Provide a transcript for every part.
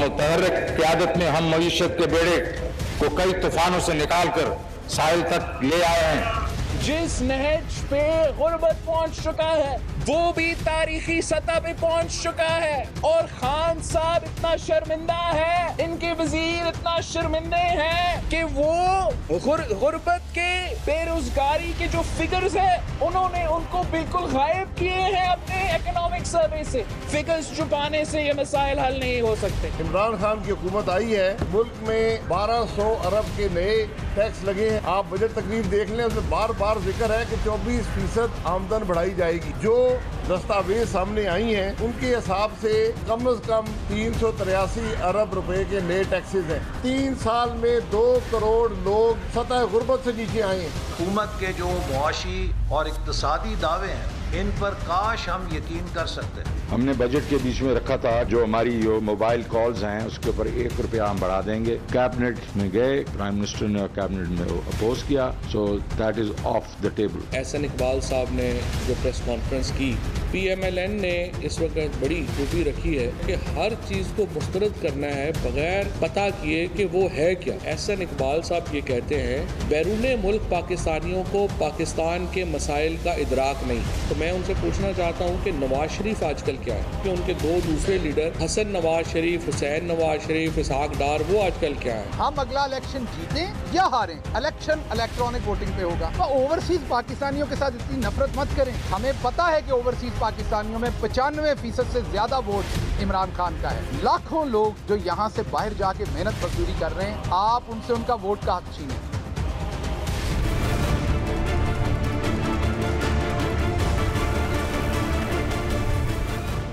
मुतहर्रिक क़यादत में हम मईशत के बेड़े को कई तूफानों से निकालकर साहिल तक ले आए हैं। जिस नहज पे गुर्बत पहुंच चुका है वो भी तारीखी सतह पे पहुंच चुका है, और खान साहब इतना शर्मिंदा है, इनके वजीर इतना शर्मिंदे हैं कि वो गुर्बत के बेरोजगारी के जो फिगर्स है उन्होंने उनको बिल्कुल गायब किए हैं अपने इकोनॉमिक सर्वे से। फिगर्स छुपाने से ये मसाइल हल नहीं हो सकते। इमरान खान की हुकूमत आई है, मुल्क में 1200 अरब के नए टैक्स लगे हैं। आप बजट तकरीर देख लें, उसमें बार बार जिक्र है कि 24% आमदन बढ़ाई जाएगी। जो दस्तावेज सामने आई हैं उनके हिसाब से कम 383 अरब रुपए के नए टैक्सेस हैं। 3 साल में 2 करोड़ लोग सतह गुर्बत से नीचे आए हैं। हुकूमत के जो मुआशी और इक्तसादी दावे हैं इन पर काश हम यकीन कर सकते हैं। हमने बजट के बीच में रखा था जो हमारी जो मोबाइल कॉल्स हैं उसके ऊपर 1 रुपया हम बढ़ा देंगे। कैबिनेट में गए, प्राइम मिनिस्टर ने कैबिनेट में अपोज किया, so that is off the table. Ahsan Iqbal साहब ने जो प्रेस कॉन्फ्रेंस की, PMLN ने इस वक्त बड़ी ड्यूटी रखी है कि हर चीज़ को मुस्तरद करना है बगैर पता किए कि वो है क्या। एहसन इकबाल साहब ये कहते हैं बैरूने मुल्क पाकिस्तानियों को पाकिस्तान के मसाइल का इदराक नहीं। तो मैं उनसे पूछना चाहता हूँ कि नवाज शरीफ आजकल क्या है, कि उनके 2 दूसरे लीडर हसन नवाज शरीफ, हुसैन नवाज शरीफ, इसहाक डार, वो आजकल क्या है। हम अगला इलेक्शन जीतें या हारें, इलेक्शन इलेक्ट्रॉनिक वोटिंग पे होगा। तो ओवरसीज पाकिस्तानियों के साथ इतनी नफरत मत करें। हमें पता है कि ओवरसीज पाकिस्तानियों में 95% से ज्यादा वोट इमरान खान का है। लाखों लोग जो यहाँ से बाहर जाके मेहनत मजदूरी कर रहे हैं, आप उनसे उनका वोट का हक छीनें।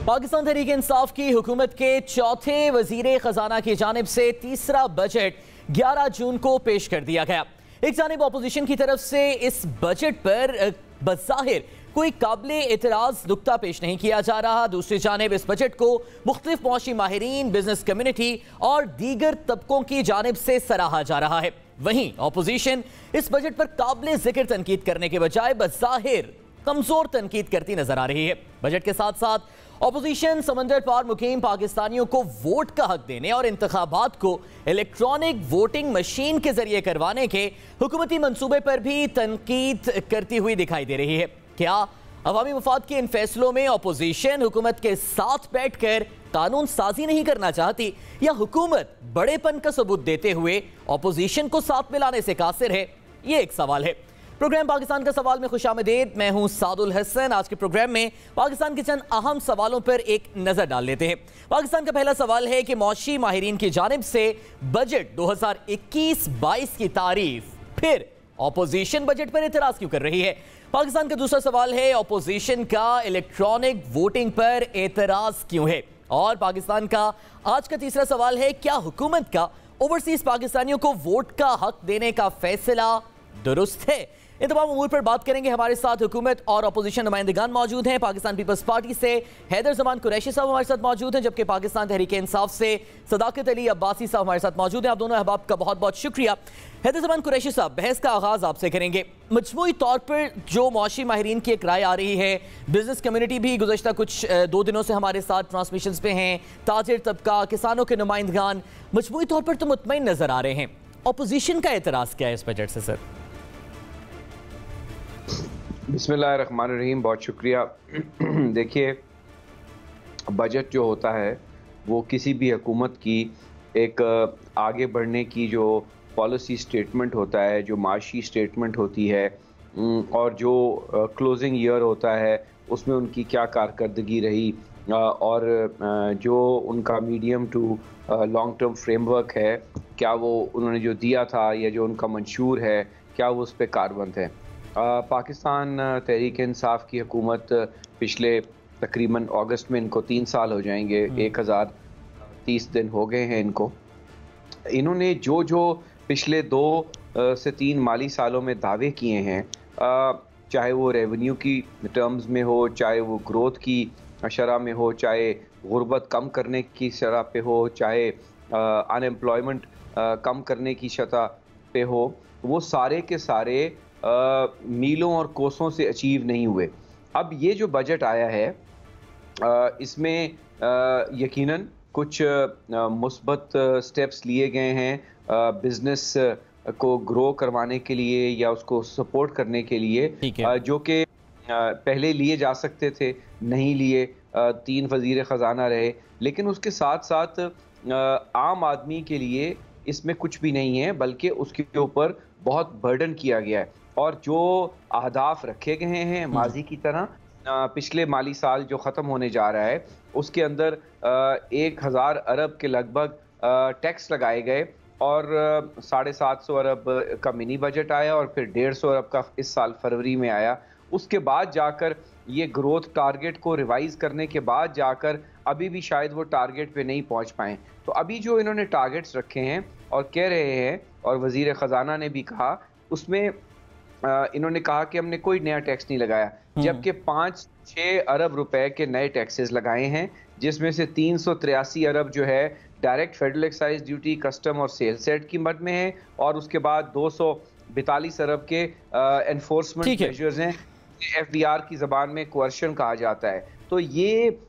पाकिस्तान तहरीक इंसाफ की हुकूमत के चौथे वजीर खजाना की जानिब से तीसरा बजट 11 जून को पेश कर दिया गया। एक जानिब अपोजिशन की तरफ से इस बजट पर बज़ाहिर कोई काबिल एतराज़ नुक्ता पेश नहीं किया जा रहा। दूसरी जानिब इस बजट को मुख्तलिफ मौशी माहिरीन, बिजनेस कम्युनिटी और दीगर तबकों की जानिब से सराहा जा रहा है। वहीं अपोजिशन इस बजट पर काबिल जिक्र तनकीद करने के बजाय बज़ाहिर कमजोर तनकीद करती नजर आ रही है। बजट के साथ साथ अपोजिशन समंदर पार मुकीम पाकिस्तानियों को वोट का हक देने और इंतखाबात को इलेक्ट्रॉनिक वोटिंग मशीन के जरिए करवाने के हुकूमती मंसूबे पर भी तनकीद करती हुई दिखाई दे रही है। क्या अवामी मफाद के इन फैसलों में अपोजिशन हुकूमत के साथ बैठकर कानून साजी नहीं करना चाहती, या हुकूमत बड़ेपन का सबूत देते हुए अपोजिशन को साथ मिलाने से कासिर है? ये एक सवाल है। प्रोग्राम पाकिस्तान का सवाल में खुशामदीद, मैं हूं सादुल हसन। आज के प्रोग्राम में पाकिस्तान के चंद अहम सवालों पर एक नजर डाल लेते हैं। पाकिस्तान का पहला सवाल है कि मौशी माहिरीन की जानिब से बजट 2021-22 की तारीफ, फिर अपोजिशन बजट पर एतराज क्यों कर रही है? पाकिस्तान का दूसरा सवाल है अपोजिशन का इलेक्ट्रॉनिक वोटिंग पर एतराज क्यों है? और पाकिस्तान का आज का तीसरा सवाल है क्या हुकूमत का ओवरसीज पाकिस्तानियों को वोट का हक देने का फैसला दुरुस्त है? इन तमाम अमूर पर बात करेंगे। हमारे साथ हुकूमत और अपोजिशन नुमाइंदगान मौजूद हैं। पाकिस्तान पीपल्स पार्टी से हैदर जमान कुरैशी साहब हमारे साथ मौजूद हैं, जबकि पाकिस्तान तहरीक इंसाफ से सदाकत अली अब्बासी साहब हमारे साथ मौजूद हैं। आप दोनों अहबाब का बहुत बहुत शुक्रिया। हैदर जमान कुरैशी साहब, बहस का आगाज आपसे करेंगे। मजमूई तौर पर जो मौशी माहिरीन की एक राय आ रही है, बिजनेस कम्युनिटी भी गुज़श्ता कुछ 2 दिनों से हमारे साथ ट्रांसमिशन पे हैं, ताजिर तबका, किसानों के नुमाइंदगान मजमूई तौर पर तो मुतमईन नजर आ रहे हैं। अपोजिशन का एतराज़ क्या है इस बजट से? सर बिस्मिल्लाहिर्रहमानिर्रहीम, बहुत शुक्रिया। देखिए, बजट जो होता है वो किसी भी हुकूमत की एक आगे बढ़ने की जो पॉलिसी स्टेटमेंट होता है, जो माशी स्टेटमेंट होती है, और जो क्लोजिंग ईयर होता है उसमें उनकी क्या कारकर्दगी रही, और जो उनका medium to long term framework है, क्या वो उन्होंने जो दिया था या जो उनका मंशूर है, क्या वो उस पर कारबंद है। पाकिस्तान तहरीक इंसाफ की हुकूमत पिछले तकरीबन अगस्त में, इनको 3 साल हो जाएंगे, 1030 दिन हो गए हैं इनको। इन्होंने जो जो पिछले 2 से 3 माली सालों में दावे किए हैं, चाहे वो रेवेन्यू की टर्म्स में हो, चाहे वो ग्रोथ की शरह में हो, चाहे गुर्बत कम करने की शरह पे हो, चाहे अनएम्प्लॉयमेंट कम करने की सतह पे हो, वो सारे के सारे मीलों और कोसों से अचीव नहीं हुए। अब ये जो बजट आया है इसमें यकीनन कुछ मुस्बत स्टेप्स लिए गए हैं बिजनेस को ग्रो करवाने के लिए या उसको सपोर्ट करने के लिए, जो कि पहले लिए जा सकते थे, नहीं लिए। 3 वज़ीर ख़जाना रहे, लेकिन उसके साथ साथ आम आदमी के लिए इसमें कुछ भी नहीं है, बल्कि उसके ऊपर बहुत बर्डन किया गया है। और जो अहदाफ रखे गए हैं माजी की तरह, पिछले माली साल जो ख़त्म होने जा रहा है उसके अंदर 1000 अरब के लगभग टैक्स लगाए गए और 750 अरब का मिनी बजट आया और फिर 150 अरब का इस साल फरवरी में आया। उसके बाद जाकर ये ग्रोथ टारगेट को रिवाइज करने के बाद जाकर अभी भी शायद वो टारगेट पे नहीं पहुंच पाए। तो अभी जो इन्होंने टारगेट्स रखे हैं और कह रहे हैं, और वज़ीर ख़जाना ने भी कहा, उसमें इन्होंने कहा कि हमने कोई नया टैक्स नहीं लगाया, जबकि 5-6 अरब रुपए के नए टैक्सेस लगाए हैं, जिसमें से 383 अरब जो है direct federal excise duty, custom और सेल सेट की मद में है, और उसके बाद 242 अरब के एनफोर्समेंट मेजर्स हैं, FBR की ज़बान में कोअर्शन कहा जाता है। तो ये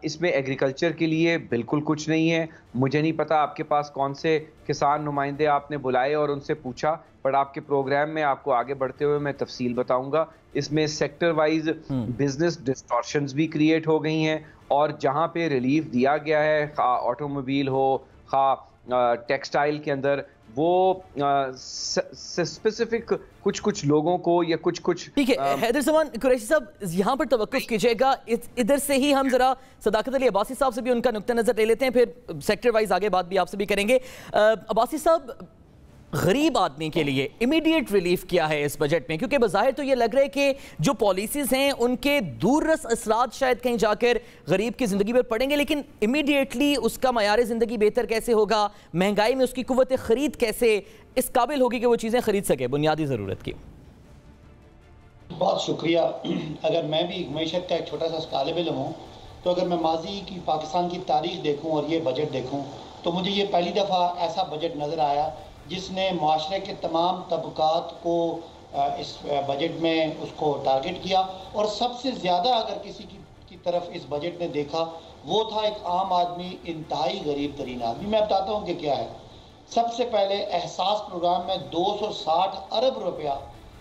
इसमें एग्रीकल्चर के लिए बिल्कुल कुछ नहीं है। मुझे नहीं पता आपके पास कौन से किसान नुमाइंदे आपने बुलाए और उनसे पूछा, पर आपके प्रोग्राम में आपको आगे बढ़ते हुए मैं तफसील बताऊंगा। इसमें सेक्टर वाइज बिजनेस डिस्टॉर्शंस भी क्रिएट हो गई हैं, और जहां पे रिलीफ दिया गया है, खा ऑटोमोबाइल हो, खा टेक्सटाइल के अंदर, वो स्पेसिफिक कुछ लोगों को या कुछ ठीक है। हैदर ज़मान कुरैशी साहब, यहाँ पर तवक्कुफ कीजिएगा, इधर से ही हम जरा सदाकत अली अब्बासी साहब से भी उनका नुक्ता नज़र ले लेते हैं, फिर सेक्टर वाइज आगे बात भी आपसे भी करेंगे। अब्बासी साहब, गरीब आदमी के लिए इमीडिएट रिलीफ क्या है इस बजट में? क्योंकि बज़ाहिर तो ये लग रहा है कि जो पॉलिसीज़ हैं उनके दूररस असरात शायद कहीं जाकर गरीब की ज़िंदगी पर पड़ेंगे, लेकिन इमीडिएटली उसका मयार ज़िंदगी बेहतर कैसे होगा, महंगाई में उसकी कुव्वत ख़रीद कैसे इस काबिल होगी कि वो चीज़ें ख़रीद सके बुनियादी ज़रूरत की? बहुत शुक्रिया। अगर मैं भी मईशत का एक छोटा सा तालिब इल्म हूँ, तो अगर मैं माजी की पाकिस्तान की तारीख देखूँ और ये बजट देखूँ, तो मुझे ये पहली दफ़ा ऐसा बजट नज़र आया जिसने माशरे के तमाम तबकात को इस बजट में उसको टारगेट किया। और सबसे ज़्यादा अगर किसी की तरफ इस बजट ने देखा, वो था एक आम आदमी, इंतहाई गरीब तरीन आदमी। मैं बताता हूँ कि क्या है। सबसे पहले एहसास प्रोग्राम में 260 अरब रुपया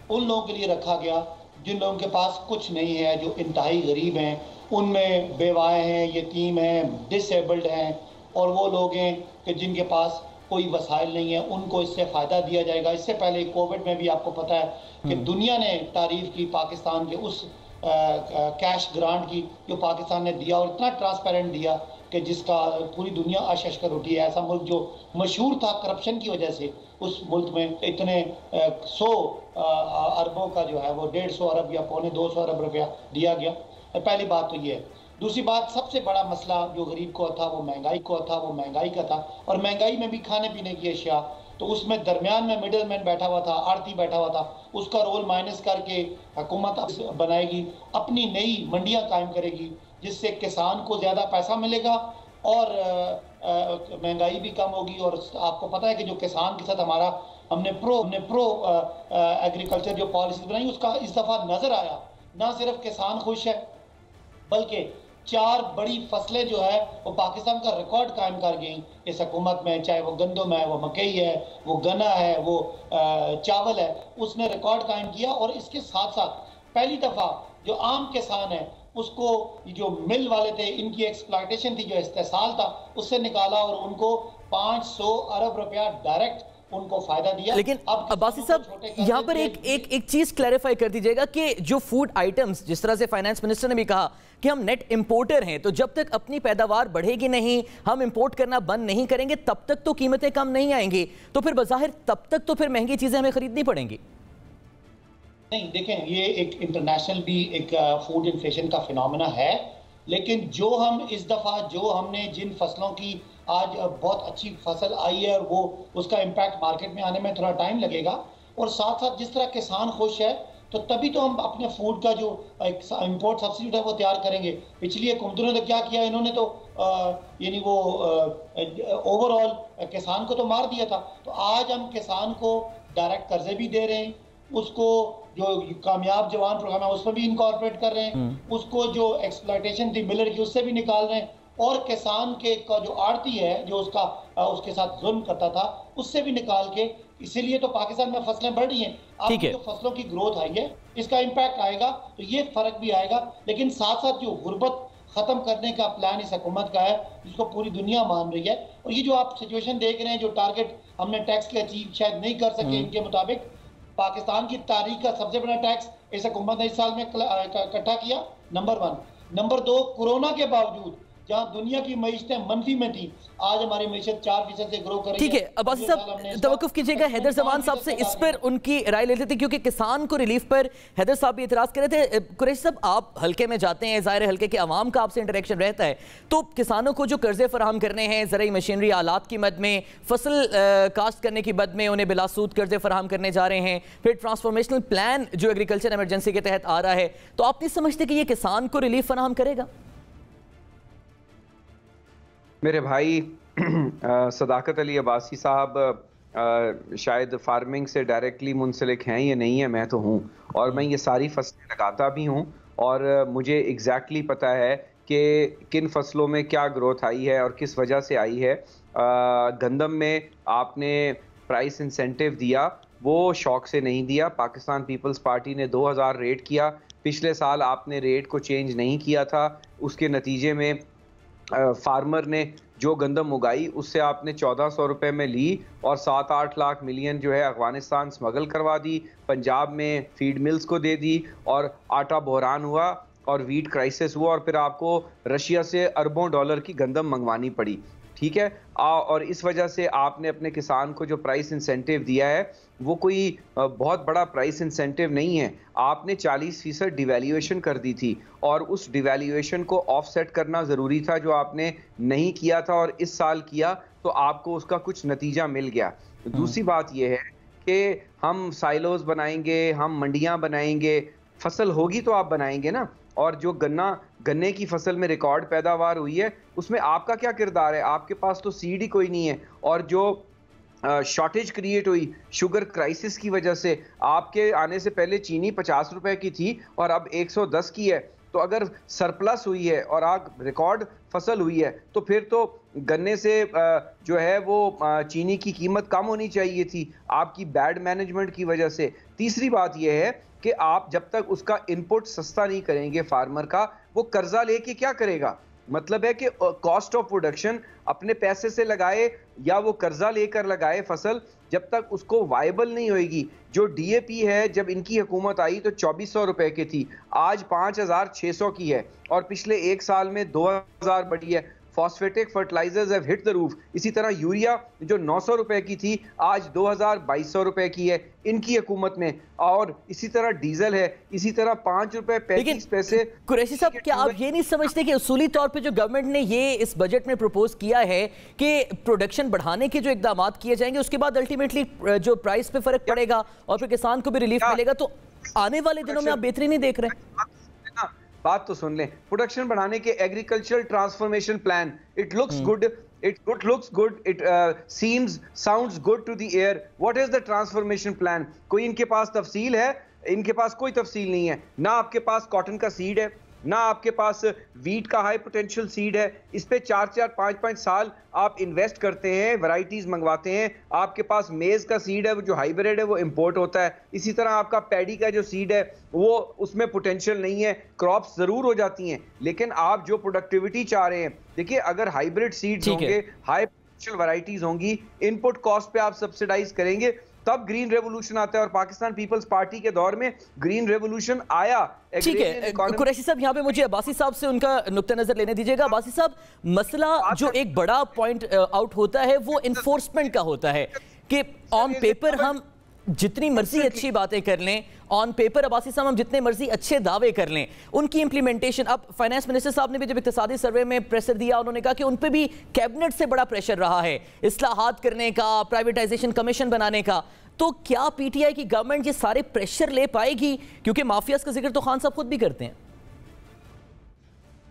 उन लोगों के लिए रखा गया जिन लोगों के पास कुछ नहीं है, जो इंतहाई गरीब हैं, उनमें बेवाएँ हैं, यतीम हैं, डिसेबल्ड हैं, और वो लोग हैं कि जिनके पास कोई वसाइल नहीं है, उनको इससे फ़ायदा दिया जाएगा। इससे पहले कोविड में भी आपको पता है कि दुनिया ने तारीफ़ की पाकिस्तान के उस कैश ग्रांट की जो पाकिस्तान ने दिया, और इतना ट्रांसपेरेंट दिया कि जिसका पूरी दुनिया अशकर उठी है। ऐसा मुल्क जो मशहूर था करप्शन की वजह से, उस मुल्क में इतने 100 अरबों का जो है वो 150 अरब या 250 अरब रुपया दिया गया। पहली बात तो ये है। दूसरी बात, सबसे बड़ा मसला जो गरीब को था वो महंगाई का था, और महंगाई में भी खाने पीने की अशिया। तो उसमें दरमियान में मिडल मैन बैठा हुआ था, आड़ती बैठा हुआ था, उसका रोल माइनस करके हुकूमत बनाएगी, अपनी नई मंडियां कायम करेगी, जिससे किसान को ज़्यादा पैसा मिलेगा और महंगाई भी कम होगी। और आपको पता है कि जो किसान के साथ हमने प्रो एग्रीकल्चर जो पॉलिसी बनाई, उसका इस दफ़ा नज़र आया, ना सिर्फ किसान खुश है, बल्कि 4 बड़ी फसलें जो है वो पाकिस्तान का रिकॉर्ड कायम कर गई इस हुकूमत में, चाहे वो गंदम है, वो मकई है, वो गन्ना है, वो चावल है, उसने रिकॉर्ड कायम किया। और इसके साथ साथ पहली दफ़ा जो आम किसान है उसको, जो मिल वाले थे, इनकी एक्सप्लॉयटेशन थी, जो इस्तेसाल था, उससे निकाला और उनको 500 अरब रुपया डायरेक्ट उनको फायदा दिया। लेकिन अब्बासी साहब, यहाँ पर एक चीज क्लैरिफाई कर दीजिएगा कि जो फूड आइटम्स, जिस तरह से फाइनेंस मिनिस्टर ने भी कहा कि हम नेट इंपोर्टर हैं, तो जब तक अपनी पैदावार बढ़ेगी नहीं, हम इंपोर्ट करना बंद नहीं करेंगे, तब तक तो कीमतें कम नहीं आएंगी। तो फिर बज़ाहिर तब तक तो फिर महंगी चीजें हमें खरीदनी पड़ेंगी। नहीं, देखें, ये एक इंटरनेशनल भी एक फूड इन्फ्लेशन का फिनोमेना है, लेकिन जो हम इस दफ़ा जो हमने जिन फसलों की आज बहुत अच्छी फसल आई है, और वो उसका इम्पैक्ट मार्केट में आने में थोड़ा टाइम लगेगा, और साथ साथ जिस तरह किसान खुश है, तो तभी तो हम अपने फूड का जो एक इम्पोर्ट सब्सिट्यूट है वो तैयार करेंगे। पिछली हुकूमतों ने तो क्या किया, इन्होंने तो यानी वो ओवरऑल किसान को तो मार दिया था। तो आज हम किसान को डायरेक्ट कर्जे भी दे रहे हैं, उसको जो कामयाब जवान प्रोग्राम है उसमें भी इनकॉर्पोरेट कर रहे हैं, उसको जो एक्सप्लॉयटेशन थी मिलर की उससे भी निकाल रहे हैं, और किसान के का जो आड़ती है जो उसके साथ जुल्म करता था उससे भी निकाल के, इसीलिए तो पाकिस्तान में फसलें बढ़ रही हैं। अब जो फसलों की ग्रोथ आई है इसका इम्पैक्ट आएगा तो ये फर्क भी आएगा, लेकिन साथ साथ जो गुर्बत खत्म करने का प्लान इस हुकूमत का है जिसको पूरी दुनिया मान रही है, और ये जो आप सिचुएशन देख रहे हैं, जो टारगेट हमने टैक्स के अचीव शायद नहीं कर सके इनके मुताबिक, पाकिस्तान की तारीख का सबसे बड़ा टैक्स इस हुकूमत ने इस साल में इकट्ठा किया, नंबर 1। नंबर 2, कोरोना के बावजूद जहां दुनिया की मईशतें मंफी में थी, आज हमारी मईशत 4% से ग्रो कर रही है। ठीक है, अब्बासी साहब तवक्कुफ कीजिएगा, हैदर जमान साहब से इस पर उनकी राय लेते थे, क्योंकि किसान को रिलीफ पर हैदर साहब भी इतराज कर रहे थे। कुरैशी साहब, आप हल्के में जाते हैं, ज़ाहिर हल्के के अवाम का आपसे इंटरेक्शन रहता है, तो किसानों को जो कर्जे फराहम करने हैं ज़रूरी मशीनरी आलात की मद में, फसल काश्त करने की मद में उन्हें बिलासूद कर्जे फराहम करने जा रहे हैं, फिर ट्रांसफॉर्मेशनल प्लान जो एग्रीकल्चर एमरजेंसी के तहत आ रहा है, तो आप नहीं समझते कि ये किसान को रिलीफ फराहम करेगा? मेरे भाई सदाकत अली अब्बासी साहब शायद फार्मिंग से डायरेक्टली मुंसलिक हैं, ये नहीं है, मैं तो हूँ, और मैं ये सारी फसलें लगाता भी हूँ, और मुझे एग्जैक्टली पता है कि किन फसलों में क्या ग्रोथ आई है और किस वजह से आई है। गंदम में आपने प्राइस इंसेंटिव दिया, वो शौक से नहीं दिया। पाकिस्तान पीपल्स पार्टी ने 2000 रेट किया, पिछले साल आपने रेट को चेंज नहीं किया था, उसके नतीजे में फार्मर ने जो गंदम उगाई उससे आपने 1400 रुपये में ली और 7-8 लाख मिलियन जो है अफगानिस्तान स्मगल करवा दी, पंजाब में फीड मिल्स को दे दी, और आटा बहरान हुआ और वीट क्राइसिस हुआ, और फिर आपको रशिया से अरबों डॉलर की गंदम मंगवानी पड़ी। ठीक है, और इस वजह से आपने अपने किसान को जो प्राइस इंसेंटिव दिया है वो कोई बहुत बड़ा प्राइस इंसेंटिव नहीं है। आपने 40% डिवैल्यूएशन कर दी थी, और उस डिवैल्यूएशन को ऑफसेट करना ज़रूरी था, जो आपने नहीं किया था, और इस साल किया तो आपको उसका कुछ नतीजा मिल गया। दूसरी बात यह है कि हम साइलोज बनाएंगे, हम मंडियाँ बनाएंगे, फसल होगी तो आप बनाएंगे ना, और जो गन्ने की फसल में रिकॉर्ड पैदावार हुई है उसमें आपका क्या किरदार है? आपके पास तो सीड ही कोई नहीं है, और जो शॉर्टेज क्रिएट हुई शुगर क्राइसिस की वजह से, आपके आने से पहले चीनी 50 रुपए की थी और अब 110 की है, तो अगर सरप्लस हुई है और आग रिकॉर्ड फसल हुई है तो फिर तो गन्ने से जो है वो चीनी की कीमत कम होनी चाहिए थी, आपकी बैड मैनेजमेंट की वजह से। तीसरी बात यह है कि आप जब तक उसका इनपुट सस्ता नहीं करेंगे फार्मर का, वो कर्जा लेके क्या करेगा? मतलब है कि कॉस्ट ऑफ प्रोडक्शन अपने पैसे से लगाए या वो कर्जा लेकर लगाए फसल, जब तक उसको वायबल नहीं होएगी। जो डीएपी है जब इनकी हुकूमत आई तो 2400 रुपए की थी, आज 5600 की है, और पिछले एक साल में 2000 बढ़ी है। Phosphatic fertilisers have hit the roof. इसी तरह यूरिया जो 900 रुपए की थी आज 2200 रुपए की है इनकी हुकूमत में, और इसी तरह डीजल है, इसी तरह 5 रुपए 35 पैसे। कुरैशी साहब, क्या आप ये नहीं समझते कि उसूली तौर पे जो गवर्नमेंट ने ये इस बजट में प्रपोज किया है कि प्रोडक्शन बढ़ाने के जो इकदाम किए जाएंगे उसके बाद अल्टीमेटली जो प्राइस पे फर्क पड़ेगा और फिर किसान को भी रिलीफ मिलेगा, तो आने वाले दिनों में आप बेहतरी नहीं देख रहे? बात तो सुन लें, प्रोडक्शन बढ़ाने के agricultural transformation plan, it looks good, it looks good, it sounds good to the ear. What is the transformation plan? कोई इनके पास तफसील है? इनके पास कोई तफसील नहीं है। ना आपके पास कॉटन का सीड है, ना आपके पास वीट का हाई पोटेंशियल सीड है। इस पे 4-4, 5-5 साल आप इन्वेस्ट करते हैं, वैरायटीज मंगवाते हैं। आपके पास मेज का सीड है वो जो हाइब्रिड है वो इंपोर्ट होता है। इसी तरह आपका पैडी का जो सीड है वो उसमें पोटेंशियल नहीं है, क्रॉप्स जरूर हो जाती हैं, लेकिन आप जो प्रोडक्टिविटी चाह रहे हैं, देखिए अगर हाइब्रिड सीड्स होंगे, हाई पोटेंशियल वैरायटीज होंगी, इनपुट कॉस्ट पे आप सब्सिडाइज करेंगे, तब ग्रीन रेवोल्यूशन आता है। और पाकिस्तान पीपल्स पार्टी के दौर में ग्रीन रेवोल्यूशन आया। ठीक है कुरैशी साहब, यहाँ पे मुझे अब्बासी साहब से उनका नुक्ता नजर लेने दीजिएगा। अब्बासी साहब, मसला जो एक बड़ा पॉइंट आउट होता है वो इन्फोर्समेंट का होता है कि ऑन पेपर हम जितनी मर्जी अच्छी बातें कर लें, ऑन पेपर अब्बासी साहब हम जितने मर्जी अच्छे दावे कर लें, उनकी इंप्लीमेंटेशन, अब फाइनेंस मिनिस्टर साहब ने भी जब इक्तिसादी सर्वे में प्रेशर दिया, उन्होंने कहा कि उन पे भी कैबिनेट से बड़ा प्रेशर रहा है इस्लाहात करने का, प्राइवेटाइजेशन कमीशन बनाने का। तो क्या पीटीआई की गवर्नमेंट ये सारे प्रेशर ले पाएगी? क्योंकि माफियाज का जिक्र तो खान साहब खुद भी करते हैं।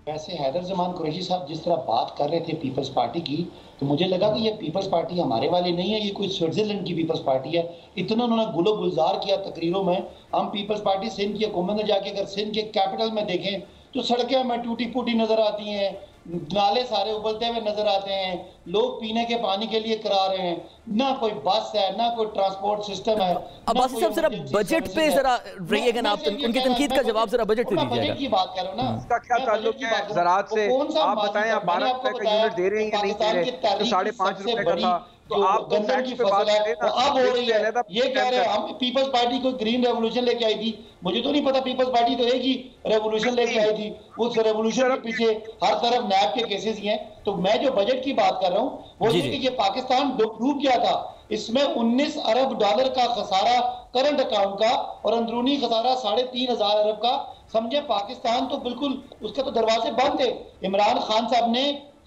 वैसे हैदर जमान कुरैशी साहब जिस तरह बात कर रहे थे पीपल्स पार्टी की, तो मुझे लगा कि ये पीपल्स पार्टी हमारे वाली नहीं है, ये कोई स्विट्जरलैंड की पीपल्स पार्टी है। इतना उन्होंने गुलो गुलजार किया तकरीरों में। हम पीपल्स पार्टी सिंध की हुकूमत में जाके अगर सिंध के कैपिटल में देखें तो सड़कें हमें टूटी फूटी नजर आती हैं, नाले सारे उबलते हुए नजर आते हैं, लोग पीने के पानी के लिए करा रहे हैं, ना कोई बस है, ना कोई ट्रांसपोर्ट सिस्टम है। अब्बासी साहब जरा बजट पे जरा रहिएगा ना, आप उनकी तनकीद का जवाब जरा बजट पे दीजिएगा। बजट की बात कर रहे हो ना, इसका क्या ताल्लुक है ज़राअत से? आप बताएं, आप 12 रुपए का यूनिट दे रहे हैं या नहीं दे रहे? तो 5.5 रुपए का था, तो आप गंदम की फसल है तो अब हो रही है। ये कह रहे हैं हम पीपल्स पार्टी को ग्रीन रेवोल्यूशन लेके आई थी, मुझे तो नहीं पता पीपल्स पार्टी तो एक ही रेवोल्यूशन लेके आई थी, उस रेवोल्यूशन के पीछे हर तरफ नैब के केसेस ही हैं। तो मैं जो बजट की बात कर रहा हूँ वो ये कि ये पाकिस्तान डूब गया था, इसमें 19 अरब डॉलर का खसारा करंट अकाउंट का और अंदरूनी खसारा 3,500 अरब का। समझे, पाकिस्तान तो बिल्कुल उसके तो दरवाजे बंद थे। इमरान खान साहब ने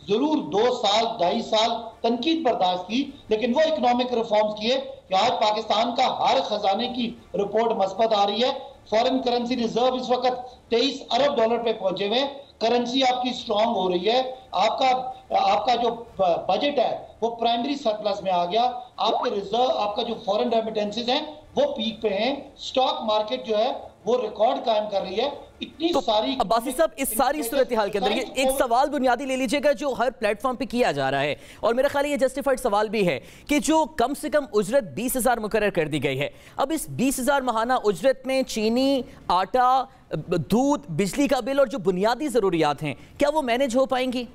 जरूर 2 साल 2.5 साल तनकीद बर्दाश्त की, लेकिन वो इकोनॉमिक रिफॉर्म्स किए कि आज पाकिस्तान का हर खजाने की रिपोर्ट मस्बत आ रही है। फॉरेन करेंसी रिजर्व इस वक्त 23 अरब डॉलर पे पहुंचे हुए, करेंसी आपकी स्ट्रांग हो रही है, आपका जो बजट है वो प्राइमरी सरप्लस में आ गया, आपके रिजर्व, आपका जो फॉरेन रेमिटेंसेस हैं वो पीक पे हैं, स्टॉक मार्केट जो है वो रिकॉर्ड कायम कर रही है। इतनी तो सारी अब्बासी साहब, इस सारी सूरत हाल के अंदर ये एक सवाल बुनियादी ले लीजिएगा जो हर प्लेटफॉर्म पे किया जा रहा है, और मेरा ख्याल ये जस्टिफाइड सवाल भी है कि जो कम से कम उजरत 20,000 मुकर्रर कर दी गई है, अब इस 20,000 माहाना उजरत में चीनी, आटा, दूध, बिजली का बिल और जो बुनियादी जरूरियात हैं, क्या वो मैनेज हो पाएंगी?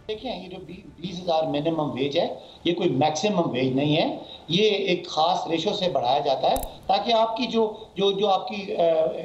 देखिए, ये जो 20,000 मिनिमम वेज है ये कोई मैक्सिमम वेज नहीं है, ये एक खास रेशो से बढ़ाया जाता है ताकि आपकी जो आपकी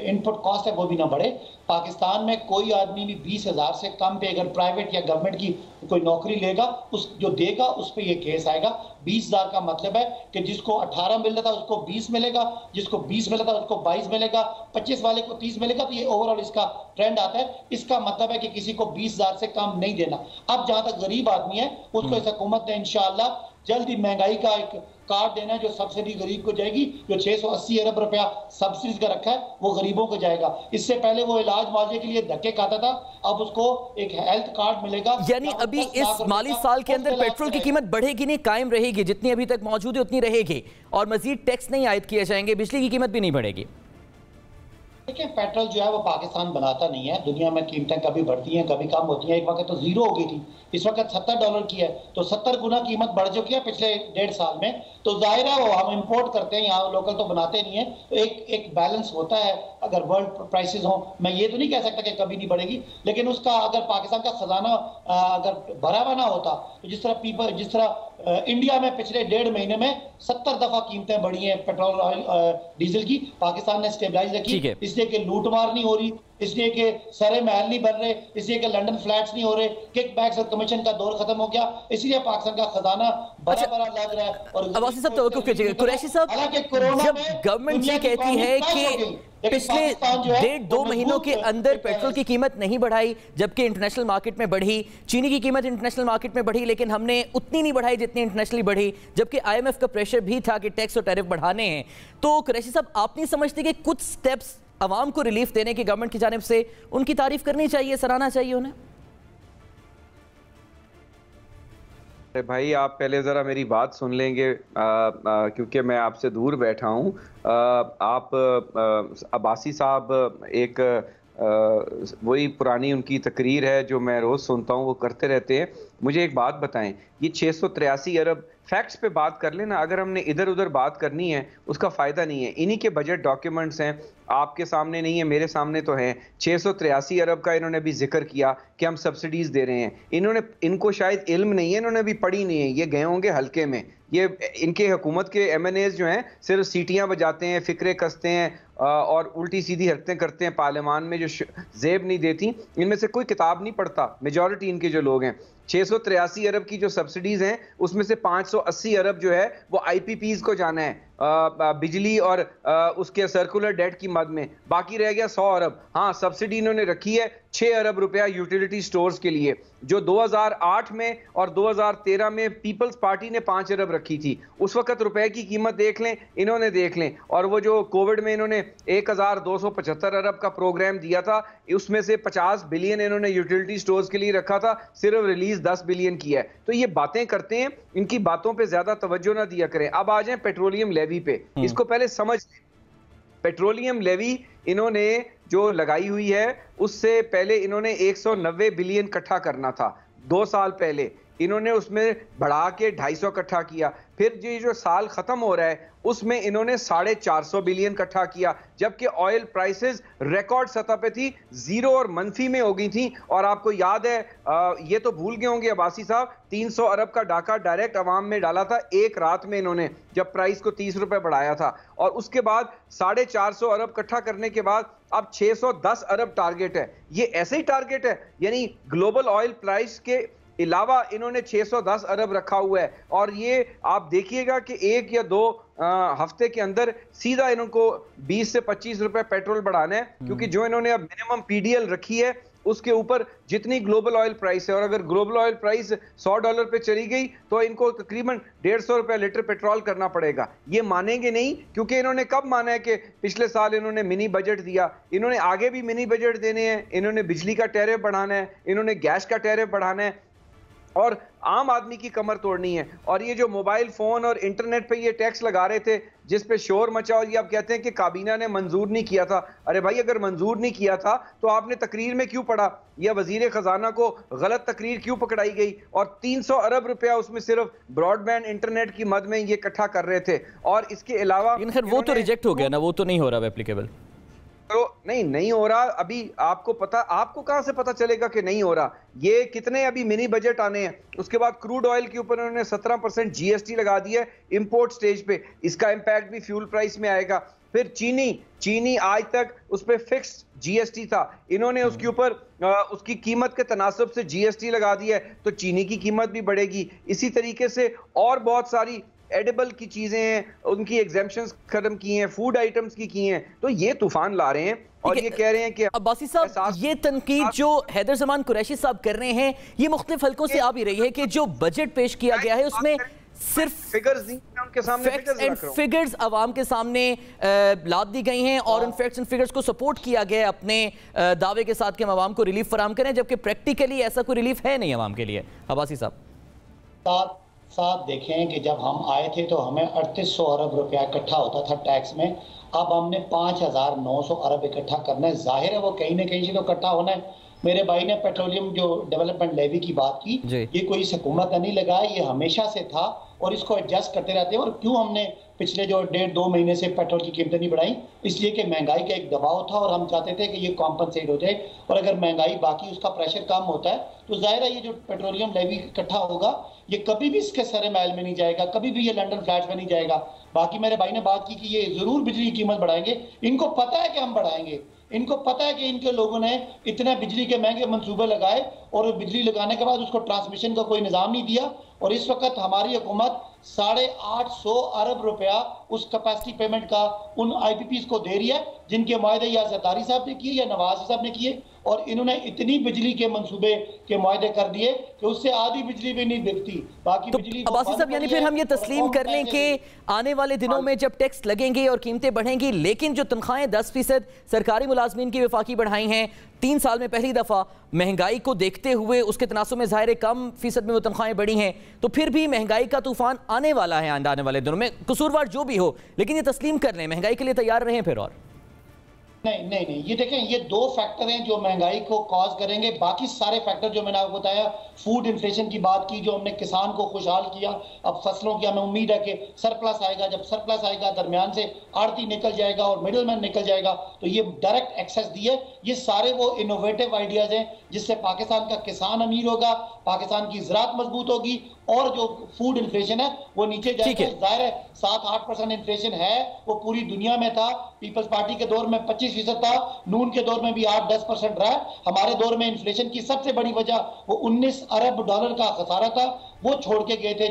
इनपुट कॉस्ट है वो भी ना बढ़े। पाकिस्तान में कोई आदमी भी 20,000 से कम पे अगर प्राइवेट या गवर्नमेंट की कोई नौकरी लेगा, उस जो देगा उस पे ये केस आएगा। 20,000 का मतलब है कि जिसको 18 मिल रहा था उसको 20 मिलेगा, जिसको 20 मिल रहा था उसको 22 मिलेगा, 25 वाले को 30 मिलेगा। तो ये ओवरऑल इसका ट्रेंड आता है। इसका मतलब है कि किसी को 20,000 से कम नहीं देना। अब जहां तक गरीब आदमी है उसको इस हुकूमत ने इंशाअल्लाह जल्द ही महंगाई का एक कार्ड देना है जो सब्सिडी गरीब को जाएगी। जो 680 अरब रुपया सब्सिडी का रखा है वो गरीबों को जाएगा। इससे पहले वो इलाज मुआवजे के लिए धक्के खाता था, अब उसको एक हेल्थ कार्ड मिलेगा। यानी अभी इस माली साल के अंदर पेट्रोल की कीमत बढ़ेगी नहीं, कायम रहेगी, जितनी अभी तक मौजूद है उतनी रहेगी, और मजीद टैक्स नहीं आयद किए जाएंगे, बिजली की कीमत भी नहीं बढ़ेगी। देखिए, पेट्रोल जो है वो पाकिस्तान बनाता नहीं है, दुनिया में कीमतें कभी बढ़ती हैं कभी कम होती हैं। एक वक्त तो जीरो हो गई थी, इस वक्त $70 की है, तो 70 गुना कीमत बढ़ चुकी है पिछले 1.5 साल में। तो जाहिर है वो हम इंपोर्ट करते हैं, यहाँ लोकल तो बनाते नहीं है। तो एक बैलेंस होता है। अगर वर्ल्ड प्राइसेस हो, मैं ये तो नहीं कह सकता कि कभी नहीं बढ़ेगी, लेकिन उसका अगर पाकिस्तान का खजाना अगर भरा हुआ ना होता तो जिस तरह इंडिया में पिछले 1.5 महीने में 70 दफा कीमतें बढ़ी हैं पेट्रोल ऑयल डीजल की, पाकिस्तान ने स्टेबलाइज रखी, इसलिए कि लूटमार नहीं हो रही, इसलिए कि सारे महल नहीं बन रहे, इसलिए कि लंदन फ्लैट्स नहीं हो रहे, किक बैक्स और कमीशन का दौर खत्म हो गया, इसलिए पाकिस्तान का खजाना बड़ा लग रहा है। और अब्बासी साहब तो कुरैशी साहब, जब गवर्नमेंट ये कहती है कि पिछले 1.5-2 महीनों के अंदर पेट्रोल की कीमत नहीं बढ़ाई जबकि इंटरनेशनल मार्केट में बढ़ी, चीनी की कीमत इंटरनेशनल मार्केट में बढ़ी लेकिन हमने उतनी नहीं बढ़ाई जितनी इंटरनेशनली बढ़ी, जबकि IMF का प्रेशर भी था कि टैक्स और टैरिफ बढ़ाने हैं, तो कुरैशी साहब आप नहीं समझते कि कुछ स्टेप्स आवाम को रिलीफ देने की गवर्नमेंट की जानिब से उनकी तारीफ करनी चाहिए, सराहना चाहिए उन्हें? अरे भाई, आप पहले ज़रा मेरी बात सुन लेंगे, क्योंकि मैं आपसे दूर बैठा हूँ। आप अब्बासी साहब एक वही पुरानी उनकी तकरीर है जो मैं रोज़ सुनता हूँ, वो करते रहते हैं। मुझे एक बात बताएं, ये 683 अरब फैक्ट्स पे बात कर लेना, अगर हमने इधर उधर बात करनी है उसका फ़ायदा नहीं है। इन्हीं के बजट डॉक्यूमेंट्स हैं, आपके सामने नहीं है, मेरे सामने तो हैं। 683 अरब का इन्होंने भी जिक्र किया कि हम सब्सिडीज़ दे रहे हैं। इनको शायद इल्म नहीं है, इन्होंने भी पढ़ी नहीं है, ये गए होंगे हल्के में। ये इनके हुकूमत के MNAs जो हैं सिर्फ सीटियाँ बजाते हैं, फ़िक्रे कसते हैं और उल्टी सीधी हरकतें करते हैं पार्लियामान में जो जेब नहीं देती। इनमें से कोई किताब नहीं पढ़ता, मेजॉरिटी इनके जो लोग हैं। 683 अरब की जो सब्सिडीज़ हैं उसमें से 580 अरब जो है वो IPPs को जाना है, बिजली और उसके सर्कुलर डेट की मद में। बाकी रह गया 100 अरब। हाँ, सब्सिडी इन्होंने रखी है 6 अरब रुपया यूटिलिटी स्टोर्स के लिए, जो 2008 में और 2013 में पीपल्स पार्टी ने 5 अरब रखी थी। उस वक्त रुपए की कीमत देख लें, इन्होंने देख लें। और वो जो कोविड में इन्होंने 1275 अरब का प्रोग्राम दिया था, उसमें से 50 बिलियन इन्होंने यूटिलिटी स्टोर्स के लिए रखा था, सिर्फ रिलीज 10 बिलियन की है। तो ये बातें करते हैं, इनकी बातों पे ज्यादा तवज्जो ना दिया करें। अब आ जाएं पेट्रोलियम लेवी पे, इसको पहले समझ। पेट्रोलियम लेवी इन्होंने जो लगाई हुई है उससे पहले इन्होंने 190 बिलियन इकट्ठा करना था 2 साल पहले, इन्होंने उसमें बढ़ा के 250 इकट्ठा किया। फिर ये जो साल खत्म हो रहा है उसमें इन्होंने 450 बिलियन इकट्ठा किया, जबकि ऑयल प्राइसेस रिकॉर्ड सतह पे थी, जीरो और मनफी में हो गई थी। और आपको याद है ये तो भूल गए होंगे अब्बासी साहब, 300 अरब का डाका डायरेक्ट अवाम में डाला था एक रात में इन्होंने, जब प्राइस को 30 रुपए बढ़ाया था। और उसके बाद 450 अरब इकट्ठा करने के बाद अब 610 अरब टारगेट है। ये ऐसे ही टारगेट है, यानी ग्लोबल ऑयल प्राइस के अलावा इन्होंने 610 अरब रखा हुआ है। और ये आप देखिएगा कि 1 या 2 हफ्ते के अंदर सीधा इनको 20 से 25 रुपए पेट्रोल बढ़ाना है, क्योंकि जो इन्होंने अब मिनिमम पीडीएल रखी है उसके ऊपर जितनी ग्लोबल ऑयल प्राइस है, और अगर ग्लोबल ऑयल प्राइस $100 पे चली गई तो इनको तकरीबन 150 रुपए लीटर पेट्रोल करना पड़ेगा। ये मानेंगे नहीं, क्योंकि इन्होंने कब माना है कि पिछले साल इन्होंने मिनी बजट दिया, इन्होंने आगे भी मिनी बजट देने हैं, इन्होंने बिजली का टैरिफ बढ़ाना है, इन्होंने गैस का टैरिफ बढ़ाना है और आम आदमी की कमर तोड़नी है। और ये जो मोबाइल फोन और इंटरनेट पे ये टैक्स लगा रहे थे जिस पे शोर मचा, और ये आप कहते हैं कि काबीना ने मंजूर नहीं किया था। अरे भाई, अगर मंजूर नहीं किया था तो आपने तकरीर में क्यों पढ़ा, या वजीर खजाना को गलत तकरीर क्यों पकड़ाई गई? और 300 अरब रुपया उसमें सिर्फ ब्रॉडबैंड इंटरनेट की मद में ये इकट्ठा कर रहे थे। और इसके अलावा वो तो रिजेक्ट हो गया ना, वो तो नहीं हो रहा एप्लीकेबल। तो नहीं हो रहा। अभी आपको कहां से पता चलेगा कि नहीं हो रहा? ये कितने अभी मिनी बजट आने हैं। उसके बाद क्रूड ऑयल के ऊपर उन्होंने 17% जीएसटी लगा दी है इंपोर्ट स्टेज पे, इसका इंपैक्ट भी फ्यूल प्राइस में आएगा। फिर चीनी आज तक उस पर फिक्स जीएसटी था, इन्होंने उसके ऊपर उसकी कीमत के तनासब से जीएसटी लगा दिया है, तो चीनी की कीमत भी बढ़ेगी। इसी तरीके से और बहुत सारी एडिबल की चीजें हैं, उनकी एग्जेम्पशंस खत्म की हैं, फूड आइटम्स की हैं। तो ये तूफान ला रहे हैं और ये कह रहे हैं कि अब्बासी साहब, ये तनकीद जो हैदर जमान कुरैशी साहब कर रहे हैं ये मुख्तलिफ हलकों से आ भी रही है कि जो बजट पेश किया गया है उसमें सिर्फ फिगर्स उनके सामने फिगर्स अवाम के सामने लाद दी गई हैं और उन फैक्ट्स एंड फिगर्स को सपोर्ट किया गया अपने दावे के साथ कि हम अवाम को रिलीफ फराहम करें, जबकि प्रैक्टिकली ऐसा कोई रिलीफ है नहीं अवाम के लिए। अब्बासी साहब साथ देखें कि जब हम आए थे तो हमें 3800 अरब रुपया इकट्ठा होता था टैक्स में, अब हमने 5900 अरब इकट्ठा करना है। जाहिर है वो कहीं ना कहीं से तो इकट्ठा होना है। मेरे भाई ने पेट्रोलियम जो डेवलपमेंट लेवी की बात की, ये कोई हुकूमत ने नहीं लगाया, ये हमेशा से था और इसको एडजस्ट करते रहते हैं। और क्यों हमने पिछले जो 1.5-2 महीने से पेट्रोल की कीमतें नहीं बढ़ाई? इसलिए कि महंगाई का एक दबाव था और हम चाहते थे कि ये कॉम्पनसेट हो जाए। और अगर महंगाई बाकी उसका प्रेशर कम होता है तो जाहिर है ये जो पेट्रोलियम लेवी इकट्ठा होगा ये कभी भी इसके सरे महल में नहीं जाएगा, कभी भी ये लंदन फ्लैट्स में नहीं जाएगा। बाकी मेरे भाई ने बात की कि ये जरूर बिजली की कीमत बढ़ाएंगे, इनको पता है कि हम बढ़ाएंगे, इनको पता है कि इनके लोगों ने इतने बिजली के महंगे मंसूबे लगाए और बिजली लगाने के बाद उसको ट्रांसमिशन का कोई निज़ाम नहीं दिया। और इस वक्त हमारी हुकूमत 850 अरब रुपया उस कैपेसिटी पेमेंट का उन आईपीपीज को दे रही है जिनके मुआहदे या ज़रदारी साहब ने किए या नवाज साहब ने किए। और इन्होंने इतनी बिजली के मंसूबे के मुआहदे कर दिए कि उससे आधी बिजली भी नहीं बिकती, बाकी बिजली। अब्बासी साहब, यानी फिर हम ये तस्लीम कर लें कि आने वाले दिनों में जब टैक्स लगेंगे और कीमतें बढ़ेंगी, लेकिन जो तनख्वाहें 10% सरकारी मुलाजमीन की वफाकी बढ़ाई हैं 3 साल में पहली दफा, महंगाई को देखते हुए उसके तनासुब में ज़ाहिर कम फीसद में वो तनख्वाहें बढ़ी हैं, तो फिर भी महंगाई का तूफान आने वाला है आने वाले दिनों में, कसूरवार जो भी हो। लेकिन ये तस्लीम कर लें, महंगाई के लिए तैयार रहें फिर। और नहीं, ये देखें, ये 2 फैक्टर हैं जो महंगाई को कॉज करेंगे। बाकी सारे फैक्टर जो मैंने आपको बताया, फूड इन्फ्लेशन की बात की, जो हमने किसान को खुशहाल किया, अब फसलों की हमें उम्मीद है कि सरप्लस आएगा। जब सरप्लस आएगा दरमियान से आड़ती निकल जाएगा और मिडिल मैन निकल जाएगा, तो ये डायरेक्ट एक्सेस दिए। ये सारे वो इनोवेटिव आइडियाज हैं जिससे पाकिस्तान का किसान अमीर होगा, पाकिस्तान की ज़राअत मजबूत होगी और जो फूड इन्फ्लेशन है वो नीचे जाएगा। जाहिर है 7-8% इन्फ्लेशन है, वो पूरी दुनिया में था। पीपल्स पार्टी के दौर में 25% था, नून के दौर में भी 8-10% रहा। हमारे दौर में इन्फ्लेशन की सबसे बड़ी वजह वो 19 अरब डॉलर का खसारा था, वो छोड़ के गए थे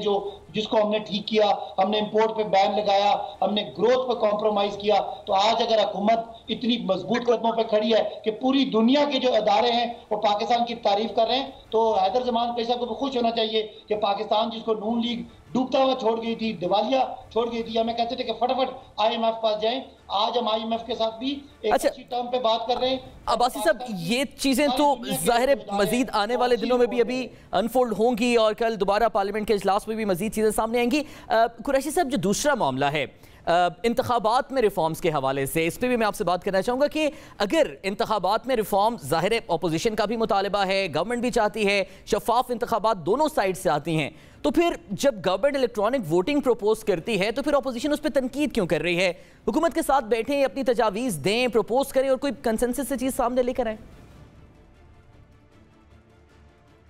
जिसको हमने ठीक किया। हमने इंपोर्ट पे बैन लगाया, हमने ग्रोथ पे कॉम्प्रोमाइज किया। तो आज अगर हुकूमत इतनी मजबूत कदमों पे खड़ी है कि पूरी दुनिया के जो अदारे हैं वो पाकिस्तान की तारीफ कर रहे हैं, तो हैदर जमान कैसा को खुश होना चाहिए कि पाकिस्तान जिसको नून लीग डूबता हुआ छोड़ गई थी, दिवालिया छोड़ गई थी, हमें कहते थे कि फटाफट आईएमएफ पास जाएं। आज हम आईएमएफ के साथ भी एक अच्छी टर्म पे बात कर रहे हैं। अब्बासी साहब, ये चीजें तो जाहिर है मजीद आने वाले दिनों में भी अभी अनफोल्ड होंगी और कल दोबारा पार्लियामेंट के इजलास में भी मजीद चीजें चीज़ें सामने आएंगी। कुरैशी साहब, जो दूसरा मामला है इंतखाबात में रिफॉर्म्स के हवाले से, इस पर भी मैं आपसे बात करना चाहूँगा कि अगर इंतखाबात में रिफॉर्म, ज़ाहिर है अपोजिशन का भी मुतालबा है, गवर्नमेंट भी चाहती है, शफाफ इंतखाबात दोनों साइड से आती हैं, तो फिर जब गवर्नमेंट इलेक्ट्रॉनिक वोटिंग प्रपोज करती है तो फिर अपोजिशन उस पर तनकीद क्यों कर रही है? हुकूमत के साथ बैठें, अपनी तजावीज़ दें, प्रपोज करें और कोई कंसेंसस से चीज़ सामने लेकर आए।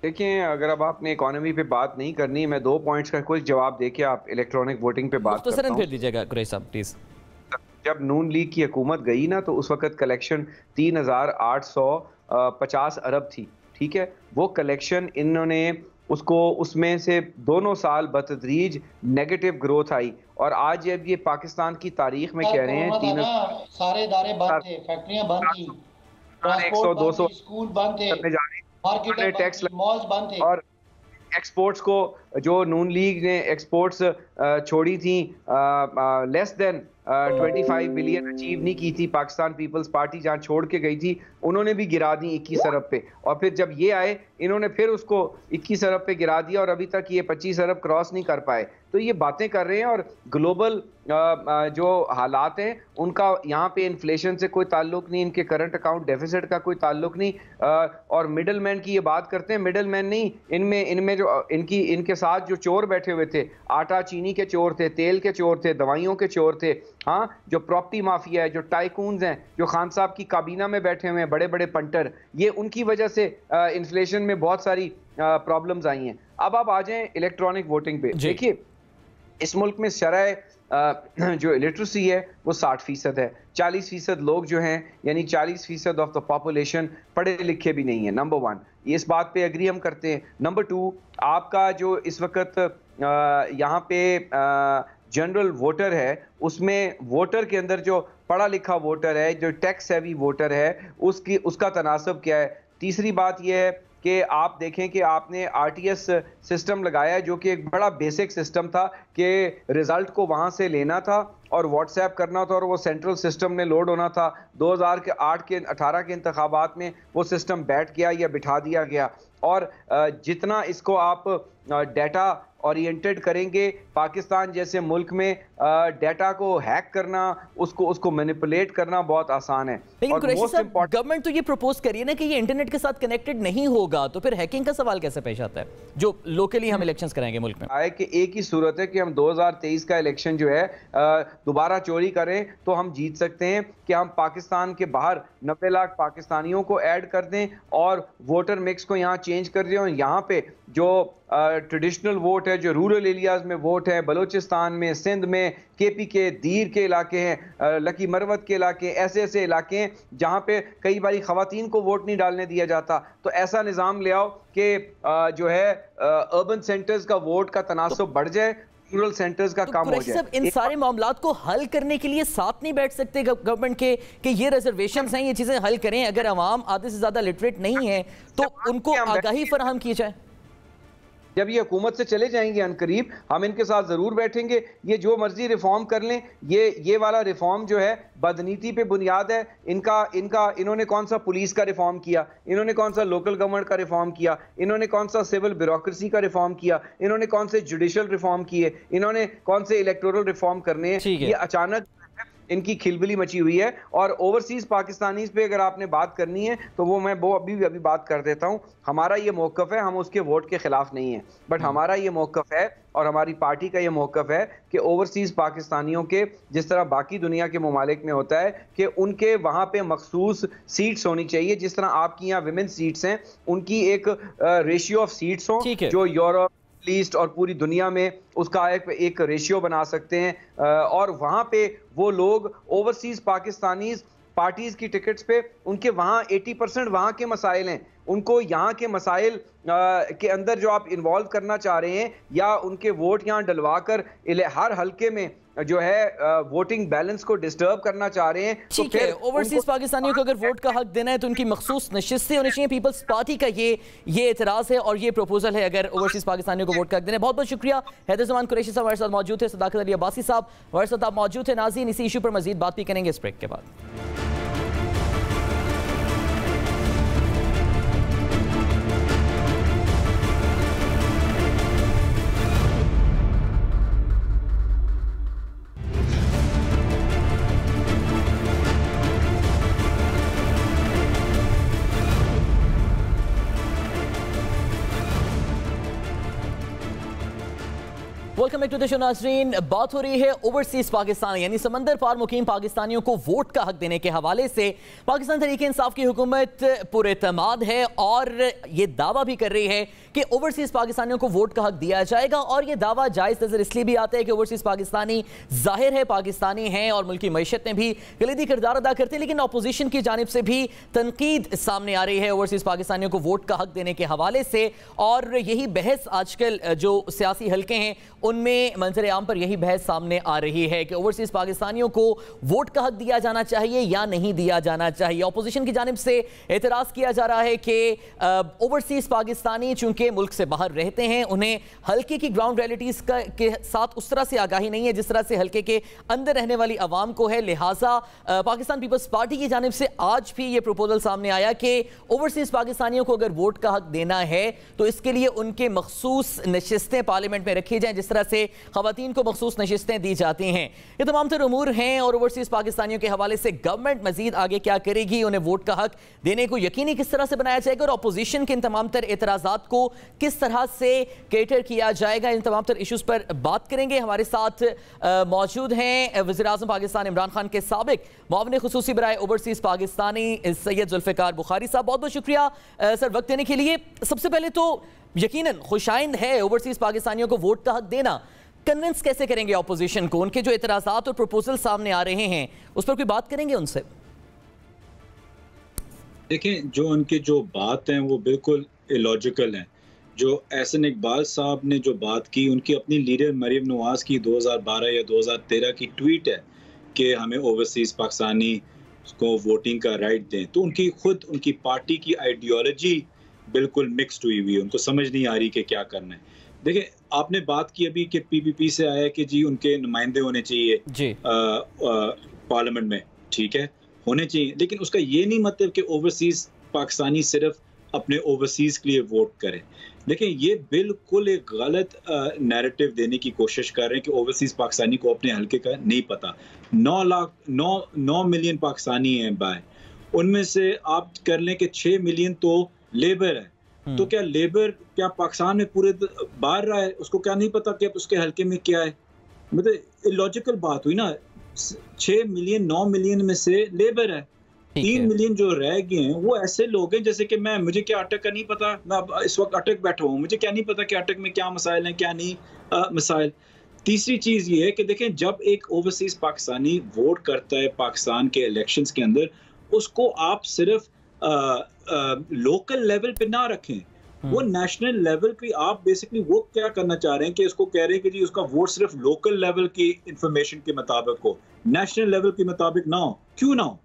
देखिए, अगर अब आपने इकोनॉमी पे बात नहीं करनी, मैं 2 पॉइंट्स का कुछ जवाब देके आप इलेक्ट्रॉनिक वोटिंग पे बात करता हूं। फिर दीजिएगा कुरैशी साहब प्लीज। जब नून लीग की हुकूमत गई ना, तो उस वक्त कलेक्शन 3,850 अरब थी, ठीक है। वो कलेक्शन इन्होंने उसमें से दोनों साल बतदरीज नेगेटिव ग्रोथ आई, और आज जब ये पाकिस्तान की तारीख में कह रहे हैं सारे इदारे बंद थे, फैक्ट्रियां बंद थी, 100-200 स्कूल बंद थे, मार्केट टैक्स मॉल्स बंद थे, और एक्सपोर्ट्स को जो नून लीग ने एक्सपोर्ट्स छोड़ी थी लेस देन 25 बिलियन अचीव नहीं की थी। पाकिस्तान पीपल्स पार्टी जहां छोड़ के गई थी, उन्होंने भी गिरा दी 21 अरब पे, और फिर जब ये आए इन्होंने फिर उसको 21 अरब पे गिरा दिया, और अभी तक ये 25 अरब क्रॉस नहीं कर पाए। तो ये बातें कर रहे हैं, और ग्लोबल जो हालात हैं उनका यहाँ पे इन्फ्लेशन से कोई ताल्लुक नहीं, इनके करंट अकाउंट डेफिसिट का कोई ताल्लुक नहीं, और मिडल मैन की ये बात करते हैं। मिडल मैन नहीं, इनमें जो इनके साथ जो चोर बैठे हुए थे, आटा चीनी के चोर थे, तेल के चोर थे, दवाइयों के चोर थे, हाँ, जो प्रॉपर्टी माफिया है, जो टाइकून्स हैं, जो खान साहब की काबीना में बैठे हुए हैं, बड़े बड़े पंटर, ये उनकी वजह से इन्फ्लेशन में बहुत सारी प्रॉब्लम्स आई हैं। अब आप आ जाएं इलेक्ट्रॉनिक वोटिंग पे। देखिए, इस मुल्क में शरह जो इलिटरेसी है वो 60% है। 40% लोग जो हैं, यानी 40% ऑफ द पॉपुलेशन पढ़े लिखे भी नहीं है। नंबर 1, इस बात पे एग्री हम करते हैं। नंबर 2, आपका जो इस वक्त यहाँ पे जनरल वोटर है, उसमें वोटर के अंदर जो पढ़ा लिखा वोटर है, जो टैक्स हैवी वोटर है, उसका तनासब क्या है। तीसरी बात यह है कि आप देखें कि आपने आरटीएस सिस्टम लगाया है, जो कि एक बड़ा बेसिक सिस्टम था कि रिजल्ट को वहां से लेना था और व्हाट्सएप करना था, और वो सेंट्रल सिस्टम में लोड होना था। 2008 के 18 के इंतखाबात में वो सिस्टम बैठ गया या बिठा दिया गया, और जितना इसको आप डाटा ओरिएंटेड करेंगे, पाकिस्तान जैसे मुल्क में डाटा को हैक करना, उसको मैनिपुलेट करना बहुत आसान है। लेकिन कुरैशी साहब, गवर्नमेंट तो ये प्रपोज करिए ना कि ये इंटरनेट के साथ कनेक्टेड नहीं होगा, तो फिर हैकिंग का सवाल कैसे पेश आता है जो लोकली हम इलेक्शंस कराएंगे मुल्क में? आए कि एक ही सूरत है कि हम 2023 का इलेक्शन जो है दोबारा चोरी करें तो हम जीत सकते हैं, कि हम पाकिस्तान के बाहर 90 लाख पाकिस्तानियों को ऐड कर दें और वोटर मिक्स को यहाँ चेंज कर दें, और यहाँ पे जो ट्रेडिशनल वोट है, जो रूरल एरियाज में वोट है, बलूचिस्तान में, सिंध में, केपी के दीर के इलाके हैं, लकी मरवत के इलाके, ऐसे इलाके हैं जहाँ पे कई बारी खवातीन को वोट नहीं डालने दिया जाता। तो ऐसा निज़ाम ले आओ कि जो है अर्बन सेंटर्स का वोट का तनासुब बढ़ जाए, रूरल सेंटर्स का काम हो जाए। इन सारे मामलात को हल करने के लिए साथ नहीं बैठ सकते गवर्नमेंट के कि ये रिजर्वेशंस हैं, ये चीजें हल करें? अगर अवाम आधे से ज्यादा लिटरेट नहीं है तो उनको आगाही फराहम की जाए। जब ये हुकूमत से चले जाएंगे अनकरीब, हम इनके साथ जरूर बैठेंगे। ये जो मर्जी रिफॉर्म कर लें, ये वाला रिफॉर्म जो है बदनीति पे बुनियाद है। इन्होंने कौन सा पुलिस का रिफॉर्म किया, इन्होंने कौन सा लोकल गवर्नमेंट का रिफॉर्म किया, इन्होंने कौन सा सिविल ब्यूरोक्रेसी का रिफॉर्म किया, इन्होंने कौन से जुडिशल रिफॉर्म किए, इन्होंने कौन से इलेक्टोरल रिफॉर्म करने हैं। ये अचानक इनकी खिलबिली मची हुई है। और ओवरसीज पाकिस्तानीज पे अगर आपने बात करनी है तो मैं अभी बात कर देता हूं। हमारा ये मौक़िफ़ है, हम उसके वोट के खिलाफ नहीं है, बट हमारा ये मौक़िफ़ है और हमारी पार्टी का ये मौक़िफ़ है कि ओवरसीज पाकिस्तानियों के, जिस तरह बाकी दुनिया के ममालिक में होता है कि उनके वहाँ पे मखसूस सीट्स होनी चाहिए, जिस तरह आपकी यहाँ विमेन सीट्स हैं, उनकी एक रेशियो ऑफ सीट्स हो, जो यूरोप लीस्ट और पूरी दुनिया में उसका एक रेशियो बना सकते हैं। और वहां पे वो लोग ओवरसीज पाकिस्तानीज पार्टीज की टिकट्स पे, उनके वहां 80% वहां के मसाइल हैं, उनको यहाँ के मसाइल के अंदर जो आप इन्वॉल्व करना चाह रहे हैं, या उनके वोट यहाँ डलवा कर हर हल्के में जो है वोटिंग बैलेंस को डिस्टर्ब करना चाह रहे हैं। ठीक है, ओवरसीज पाकिस्तानियों को अगर वोट का हक देना है तो उनकी मखसूस नशिस्तें होनी चाहिए। पीपल्स पार्टी का ये एतराज़ है और ये प्रपोजल है अगर ओवरसीज पाकिस्तानियों को वोट का हक देना है। बहुत बहुत शुक्रिया। हैदर ज़मान कुरैशी साहब हमारे साथ मौजूद थे, सदाकत अली अब्बासी साहब हमारे साथ आप मौजूद थे। नाज़रीन, इसी इशू पर मजीद बात भी करेंगे इस ब्रेक के बाद। Welcome back to the show नाज़रीन। बात हो रही है ओवरसीज पाकिस्तानी यानी समंदर पार मुकीम पाकिस्तानियों को वोट का हक देने के हवाले से। पाकिस्तान तहरीक इंसाफ की हुकूमत पुरएतमाद है और ये दावा भी कर रही है कि ओवरसीज पाकिस्तानियों को वोट का हक दिया जाएगा। और ये दावा जायज़ नज़र इसलिए भी आता है कि ओवरसीज पाकिस्तानी जाहिर है पाकिस्तानी हैं और मुल्की मईशत में भी कलीदी किरदार अदा करते हैं, लेकिन अपोजिशन की जानिब से भी तनकीद सामने आ रही है ओवरसीज पाकिस्तानियों को वोट का हक देने के हवाले से। और यही बहस आजकल जो सियासी हल्के हैं उनमें मंजर आम पर यही बहस सामने आ रही है कि ओवरसीज पाकिस्तानियों को वोट का हक दिया जाना चाहिए या नहीं दिया जाना चाहिए। अपोजिशन की जानिब से एतराज़ किया जा रहा है कि ओवरसीज पाकिस्तानी चूंकि मुल्क से बाहर रहते हैं, उन्हें हल्के की ग्राउंड रियलिटीज़ के साथ उस तरह से आगाही नहीं है जिस तरह से हल्के के अंदर रहने वाली आवाम को है। लिहाजा पाकिस्तान पीपल्स पार्टी की जानिब से आज भी ये प्रपोजल सामने आया कि ओवरसीज पाकिस्तानियों को अगर वोट का हक देना है तो इसके लिए उनके मखसूस नशिस्तें पार्लियामेंट में रखी जाएं जिस तरह से खवातीन को मखसूस नशिस्तें दी जाती हैं। ये तमाम तर उमूर हैं और ओवरसीज पाकिस्तानियों के हवाले से गवर्नमेंट मजीद आगे क्या करेगी, उन्हें वोट का हक देने को यकीनी किस तरह से बनाया जाएगा और अपोजिशन के इन तमाम तर एतराज़ात को किस तरह से कैटर किया जाएगा, इन तमाम तर इशूज़ पर बात करेंगे। हमारे साथ मौजूद हैं वज़ीर-ए-आज़म पाकिस्तान इमरान खान के साबिक मुआविन खुसूसी बराए ओवरसीज पाकिस्तानी सैयद जुल्फ़िकार बुखारी साहब, बहुत बहुत शुक्रिया सर वक्त देने के लिए। सबसे पहले तो यकीनन खुशाइंद है ओवरसीज पाकिस्तानियों को वोट का हक देना, कन्विंस कैसे करेंगे अपोजिशन को? उनके जो एतराज़ात और प्रपोजल सामने आ रहे हैं उस पर कोई बात करेंगे उनसे? देखें, जो उनकी जो बात हैं वो बिल्कुल इलॉजिकल हैं। जो एहसन इकबाल साहब ने जो बात की, उनकी अपनी लीडर मरीम नवाज की 2012 या 2013 की ट्वीट है कि हमें ओवरसीज पाकिस्तानी को वोटिंग का राइट दें, तो उनकी खुद उनकी पार्टी की आइडियोलॉजी बिल्कुल मिक्स्ड हुई हुई है, उनको समझ नहीं आ रही कि क्या करना है। देखिए, आपने बात की अभी कि पीपीपी से आया कि जी उनके नुमाइंदे होने चाहिए पार्लियामेंट में, ठीक है, होने चाहिए, लेकिन उसका ये नहीं मतलब कि ओवरसीज पाकिस्तानी सिर्फ अपने ओवरसीज के लिए वोट करें। देखिए, ये बिल्कुल एक गलत नैरेटिव देने की कोशिश कर रहे हैं कि ओवरसीज पाकिस्तानी को अपने हल्के का नहीं पता। 9 मिलियन पाकिस्तानी हैं बाय, उनमें से आप कर लें कि 6 मिलियन तो लेबर है, तो क्या लेबर क्या पाकिस्तान में पूरे बाहर रहा है, उसको क्या नहीं पता कि अब उसके हल्के में क्या है? मतलब इलॉजिकल बात हुई ना। 6 मिलियन 9 मिलियन में से लेबर है, 3 मिलियन जो रह गए हैं वो ऐसे लोग हैं जैसे कि मुझे क्या अटक का नहीं पता, मैं अब इस वक्त अटक बैठा हूँ, मुझे क्या नहीं पता कि अटक में क्या मसाइल हैं क्या नहीं मसाइल। तीसरी चीज़ ये है कि देखें, जब एक ओवरसीज पाकिस्तानी वोट करता है पाकिस्तान के इलेक्शंस के अंदर, उसको आप सिर्फ लोकल लेवल पे ना रखें, वो नेशनल लेवल पे आप बेसिकली वो क्या करना चाह रहे हैं कि उसको कह रहे हैं कि जी उसका वोट सिर्फ लोकल लेवल की इंफॉर्मेशन के मुताबिक हो, नेशनल लेवल के मुताबिक ना हो। क्यों ना हो?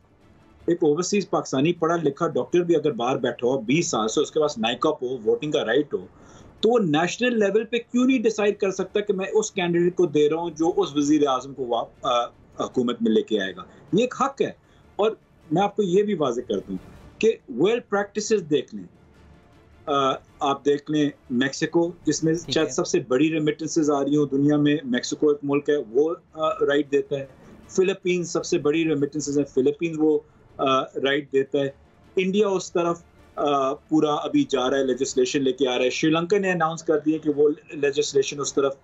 एक ओवरसीज पाकिस्तानी पढ़ा लिखा डॉक्टर भी अगर बाहर बैठा हो 20 साल से, उसके पास नाइकअप हो, वोटिंग का राइट हो, तो वो नेशनल लेवल पे क्यों नहीं डिसाइड कर सकता कि मैं उस कैंडिडेट को दे रहा हूँ जो उस वजीर आजम को हुकूमत में लेके आएगा? ये एक हक है। और मैं आपको ये भी वाज़ेह कर दूँ कि वर्ल्ड प्रैक्टिसेस देख लें, आप देख लें मैक्सिको, जिसमें शायद सबसे बड़ी रेमिटेंसेस आ रही हो दुनिया में, मैक्सिको एक मुल्क है, वो राइट देता है। फिलीपींस सबसे बड़ी रेमिटेंसेस है, फिलीपींस वो राइट देता है। इंडिया उस तरफ पूरा अभी जा रहा है, लेजिस्लेशन लेके आ रहा है। श्रीलंका ने अनाउंस कर दिया कि वो लेजिस्लेशन उस तरफ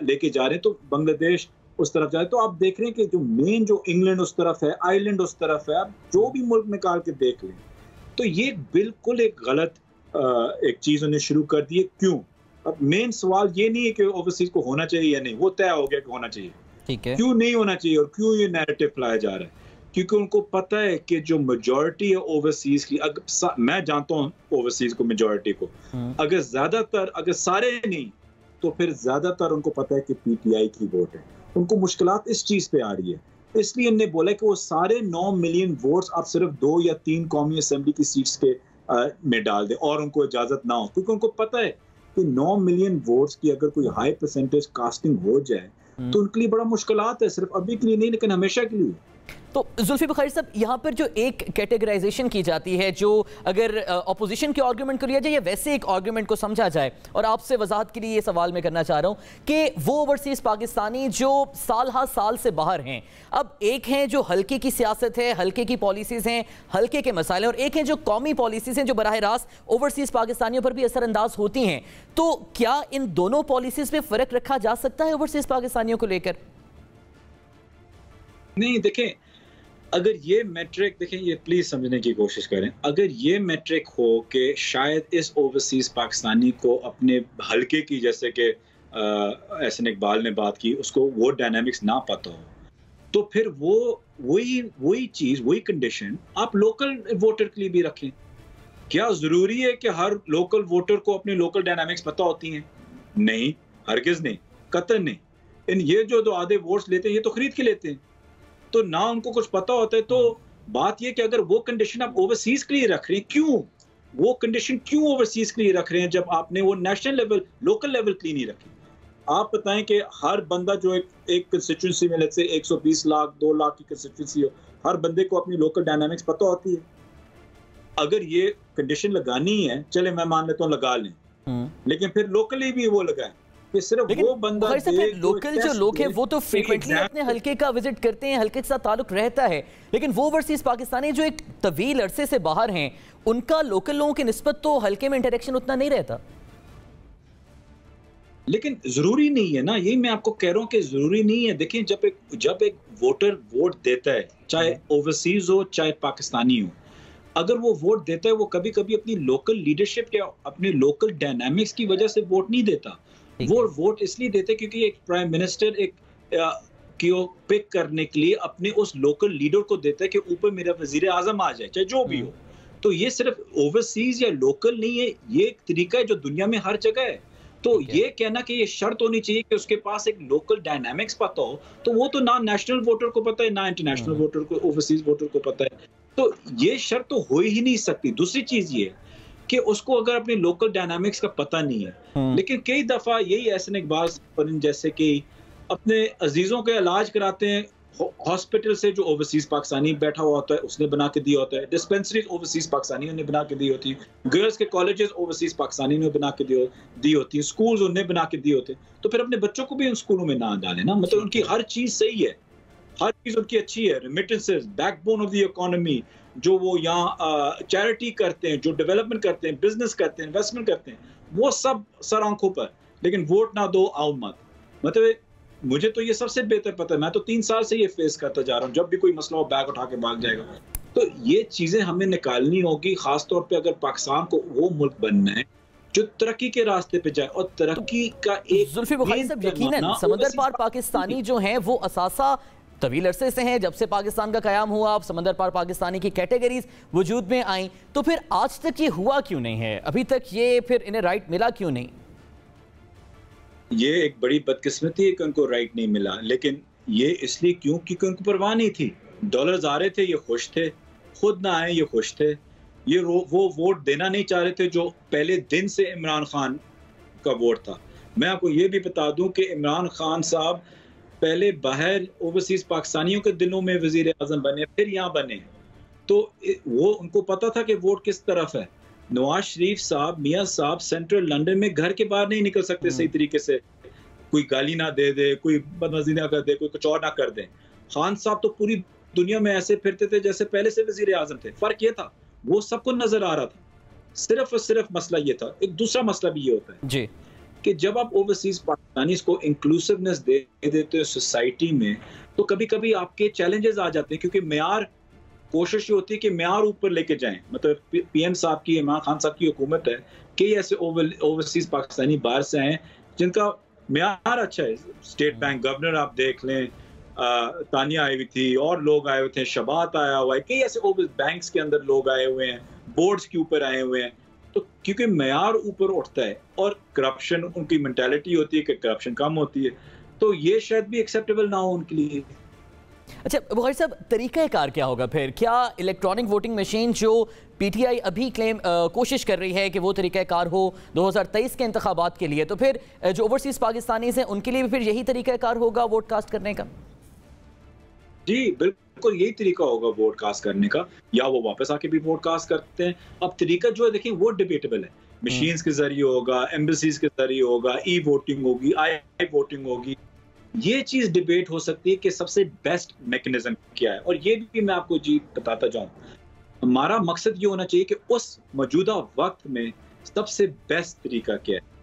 लेके जा रहे हैं, तो बांग्लादेश उस तरफ जा रहे हैं। तो आप देख रहे हैं कि जो मेन जो इंग्लैंड उस तरफ है, आयरलैंड उस तरफ है, आप जो भी मुल्क निकाल के देख लें, तो ये बिल्कुल एक गलत एक चीज़ उन्हें शुरू कर दी है। क्यों? अब मेन सवाल ये नहीं है कि ओवरसीज को होना चाहिए या नहीं, वो तय हो गया कि होना चाहिए, ठीक है। क्यों नहीं होना चाहिए और क्यों ये नैरेटिव फैलाया जा रहा है? क्योंकि उनको पता है कि जो मेजॉरिटी है ओवरसीज की, मैं जानता हूँ ओवरसीज को, मेजॉरिटी को, अगर ज्यादातर, अगर सारे नहीं तो फिर ज्यादातर उनको पता है कि पीटीआई की वोट है। उनको मुश्किलात इस चीज पे आ रही है, इसलिए इन्हें बोला कि वो सारे 9 मिलियन वोट्स आप सिर्फ 2 या 3 कौमी असेंबली की सीट्स के में डाल दें और उनको इजाजत ना हो, क्योंकि उनको पता है कि 9 मिलियन वोट्स की अगर कोई हाई परसेंटेज कास्टिंग हो जाए तो उनके लिए बड़ा मुश्किलात है, सिर्फ अभी के लिए नहीं लेकिन हमेशा के लिए। तो जुल्फी बुखारी साहब, यहाँ पर जो एक कैटेगराइजेशन की जाती है, जो अगर ऑपोजिशन के आर्गुमेंट को लिया जाए या वैसे एक आर्गुमेंट को समझा जाए, और आपसे वजाहत के लिए ये सवाल मैं करना चाह रहा हूँ कि वो ओवरसीज पाकिस्तानी जो साल हर साल से बाहर हैं, अब एक हैं जो हल्के की सियासत है, हल्के की पॉलिसीज़ हैं, हल्के के मसाले, और एक हैं जो कौमी पॉलिसीज़ हैं जो बराह रास्त ओवरसीज पाकिस्तानियों पर भी असरअंदाज होती हैं। तो क्या इन दोनों पॉलिसीज़ में फ़र्क रखा जा सकता है ओवरसीज पाकिस्तानियों को लेकर? नहीं, देखें, अगर ये मैट्रिक, देखें, ये प्लीज समझने की कोशिश करें, अगर ये मैट्रिक हो कि शायद इस ओवरसीज पाकिस्तानी को अपने हल्के की, जैसे कि एहसन इकबाल ने बात की, उसको वो डायनामिक्स ना पता हो, तो फिर वही चीज, वही कंडीशन आप लोकल वोटर के लिए भी रखें। क्या जरूरी है कि हर लोकल वोटर को अपने लोकल डायनामिक्स पता होती हैं? नहीं, हरगिज नहीं, कतई नहीं। ये जो आधे वोट्स लेते हैं, ये तो खरीद के लेते हैं, तो ना उनको कुछ पता होता है। तो बात ये कि अगर वो कंडीशन आप ओवरसीज के लिए रख रहे हैं, क्यों वो कंडीशन क्यों ओवरसीज के लिए रख रहे हैं जब आपने वो नेशनल लेवल, लोकल लेवल के लिए नहीं रखी? आप बताएं कि हर बंदा जो एक कंस्टिट्यूंसी में, लेट्स से 120 लाख 2 लाख की कंस्टिट्यूंसी हो, हर बंदे को अपनी लोकल डायनामिक्स पता होती है। अगर ये कंडीशन लगानी है, चले मैं मान लेता हूँ लगा लें, लेकिन फिर लोकली भी वो लगाएं। सिर्फ वो बंदा लोकल जो लोग हैं वो तो फ्रीक्वेंटली अपने हल्के का विजिट करते हैं, हल्के के साथ ताल्लुक रहता है, लेकिन वो ओवरसीज पाकिस्तानी जो एक तवील अरसे से बाहर हैं, उनका लोकल लोगों की निस्बत तो हल्के में इंटरेक्शन उतना नहीं रहता। लेकिन जरूरी नहीं है ना, यही मैं आपको कह रहा हूं कि जरूरी नहीं है। देखिए, जब एक वोटर वोट देता है, चाहे ओवरसीज हो चाहे पाकिस्तानी हो, अगर वो वोट देता है, वो कभी कभी अपनी लोकल लीडरशिप या अपने लोकल डायनामिक्स की वजह से वोट नहीं देता। वो वोट इसलिए देते क्योंकि एक प्राइम मिनिस्टर को पिक करने के लिए अपने उस लोकल लीडर को देता है कि ऊपर मेरा वजीर आजम आ जाए, चाहे जो भी हो। तो ये सिर्फ ओवरसीज या लोकल नहीं है, ये एक तरीका है जो दुनिया में हर जगह है। तो ये कहना कि ये शर्त होनी चाहिए कि उसके पास एक लोकल डायनामिक्स पता हो, तो वो तो ना नेशनल वोटर को पता है, ना इंटरनेशनल वोटर को, ओवरसीज वोटर को पता है। तो ये शर्त तो हो ही नहीं सकती। दूसरी चीज ये कि उसको अगर अपने लोकल डायनामिक्स का पता नहीं है, लेकिन कई दफा यही एहसन इकबाल जैसे कि अपने अजीजों के इलाज कराते हैं, हॉस्पिटल से जो ओवरसीज पाकिस्तानी बैठा हुआ होता है उसने बना के दिया होता है, डिस्पेंसरीज ओवरसीज पाकिस्तानियों ने बना के दी होती है, गर्ल्स के कॉलेजेस ओवरसीज पाकिस्तानी ने बना के दी होती है, स्कूल्स उन्होंने बना के दिए होते हैं। तो फिर अपने बच्चों को भी उन स्कूलों में ना डालें ना, मतलब उनकी हर चीज सही है, हर चीज उनकी अच्छी है। Remittances, backbone of the economy, जो वो यहाँ चैरिटी करते हैं, जो डेवलपमेंट करते हैं, बिजनेस करते हैं, इन्वेस्टमेंट करते हैं, वो सब सर आंखों पर। लेकिन वोट ना दो, आओ मत। मतलब मुझे तो ये सबसे बेहतर पता है, मैं तो 3 साल से ये फेस करता जा रहा हूँ, जब भी कोई मसला हो बैग उठा के भाग जाएगा। तो ये चीजें हमें निकालनी होगी, खासतौर पे अगर पाकिस्तान को वो मुल्क बनना है जो तरक्की के रास्ते पे जाए। और तरक्की का एक जुल्फी बुखारी साहब, यकीनन समंदर पार पाकिस्तानी जो हैं वो असासा तवील अरसे से हैं, जब से पाकिस्तान का कयाम हुआ, अब समंदर पार पाकिस्तानी की कैटेगरीज वजूद में आई, तो फिर आज तक ये हुआ क्यों नहीं है? अभी तक ये फिर इन्हें राइट मिला क्यों नहीं? ये एक बड़ी बदकिस्मती है कि उनको राइट नहीं मिला, लेकिन ये इसलिए क्यों? क्योंकि उनको परवाह नहीं थी। डॉलर्स आ रहे थे, ये खुश थे, खुद ना आए ये खुश थे, ये वो वोट देना नहीं चाह रहे थे जो पहले दिन से इमरान खान का वोट था। मैं आपको ये भी बता दूं कि इमरान खान साहब पहले बाहर ओवरसीज पाकिस्तानियों के दिलों में वजीर आजम बने, फिर यहाँ बने, तो वो उनको पता था कि वोट किस तरफ है। नवाज शरीफ साहब, मियाँ साहब सेंट्रल लंदन में घर के बाहर नहीं निकल सकते सही तरीके से, कोई गाली ना दे दे, कोई बदमजी ना कर दे, कोई कुछ और ना कर दे। खान साहब तो पूरी दुनिया में ऐसे फिरते थे जैसे पहले से वजीर आजम थे। फर्क ये था, वो सबको नजर आ रहा था, सिर्फ और सिर्फ मसला ये था। एक दूसरा मसला भी ये होता है जी कि जब आप ओवरसीज पाकिस्तानीज को इंक्लूसिवनेस दे देते हो सोसाइटी में, तो कभी कभी आपके चैलेंजेस आ जाते हैं, क्योंकि मेयार, कोशिश ये होती है कि मेयार ऊपर लेके जाएं। मतलब पीएम साहब की, इमरान खान साहब की हुकूमत है, कई ऐसे ओवरसीज पाकिस्तानी बाहर से आए जिनका मेयार अच्छा है। स्टेट बैंक गवर्नर आप देख लें, तानिया आई हुई थी, और लोग आए हुए थे, शबात आया हुआ है, कई ऐसे बैंक्स के अंदर लोग आए हुए हैं, बोर्ड्स के ऊपर आए हुए हैं। तो क्योंकि मेयार ऊपर उठता है और करप्शन, उनकी मेंटालिटी होती है कि करप्शन कम होती है, तो ये शायद भी एक्सेप्टेबल ना हो उनके लिए। अच्छा बुखारी साहब, तरीक़ाकार क्या होगा फिर? क्या इलेक्ट्रॉनिक वोटिंग मशीन जो पीटीआई अभी कोशिश कर रही है कि वो तरीक़ाकार हो 2023 के इंतखाबात के लिए, तो फिर जो ओवरसीज़ पाकिस्तानीज़ हैं उनके लिए भी फिर यही तरीक़ाकार होगा वोट कास्ट करने का? जी बिल्कुल यही तरीका होगा वोट कास्ट करने का, या वो वापस आके भी वोट कास्ट करते हैं। अब तरीका जो है देखिए वो डिबेटेबल है, मशीन्स के जरिए होगा, एम्बेसीज के जरिए होगा, ई वोटिंग होगी, आई वोटिंग होगी। ये चीज डिबेट हो सकती है कि सबसे बेस्ट मैकेनिज्म क्या है। और ये भी मैं आपको जी बताता जाऊं, हमारा मकसद ये होना चाहिए कि उस मौजूदा वक्त में सबसे बेस्ट तरीका क्या है।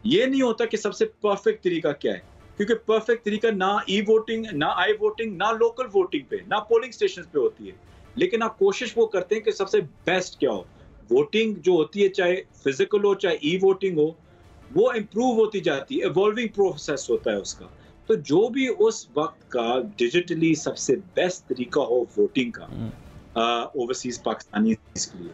ये नहीं होता कि सबसे परफेक्ट तरीका क्या है, क्योंकि परफेक्ट तरीका ना ई वोटिंग, ना आई वोटिंग, ना लोकल वोटिंग पे, ना पोलिंग स्टेशन पे होती है। लेकिन आप कोशिश वो करते हैं कि सबसे बेस्ट क्या हो। वोटिंग जो होती है, चाहे फिजिकल हो चाहे ई वोटिंग हो, वो इम्प्रूव होती जाती है, इवॉल्विंग प्रोसेस होता है उसका। तो जो भी उस वक्त का डिजिटली सबसे बेस्ट तरीका हो वोटिंग का ओवरसीज पाकिस्तानी के लिए,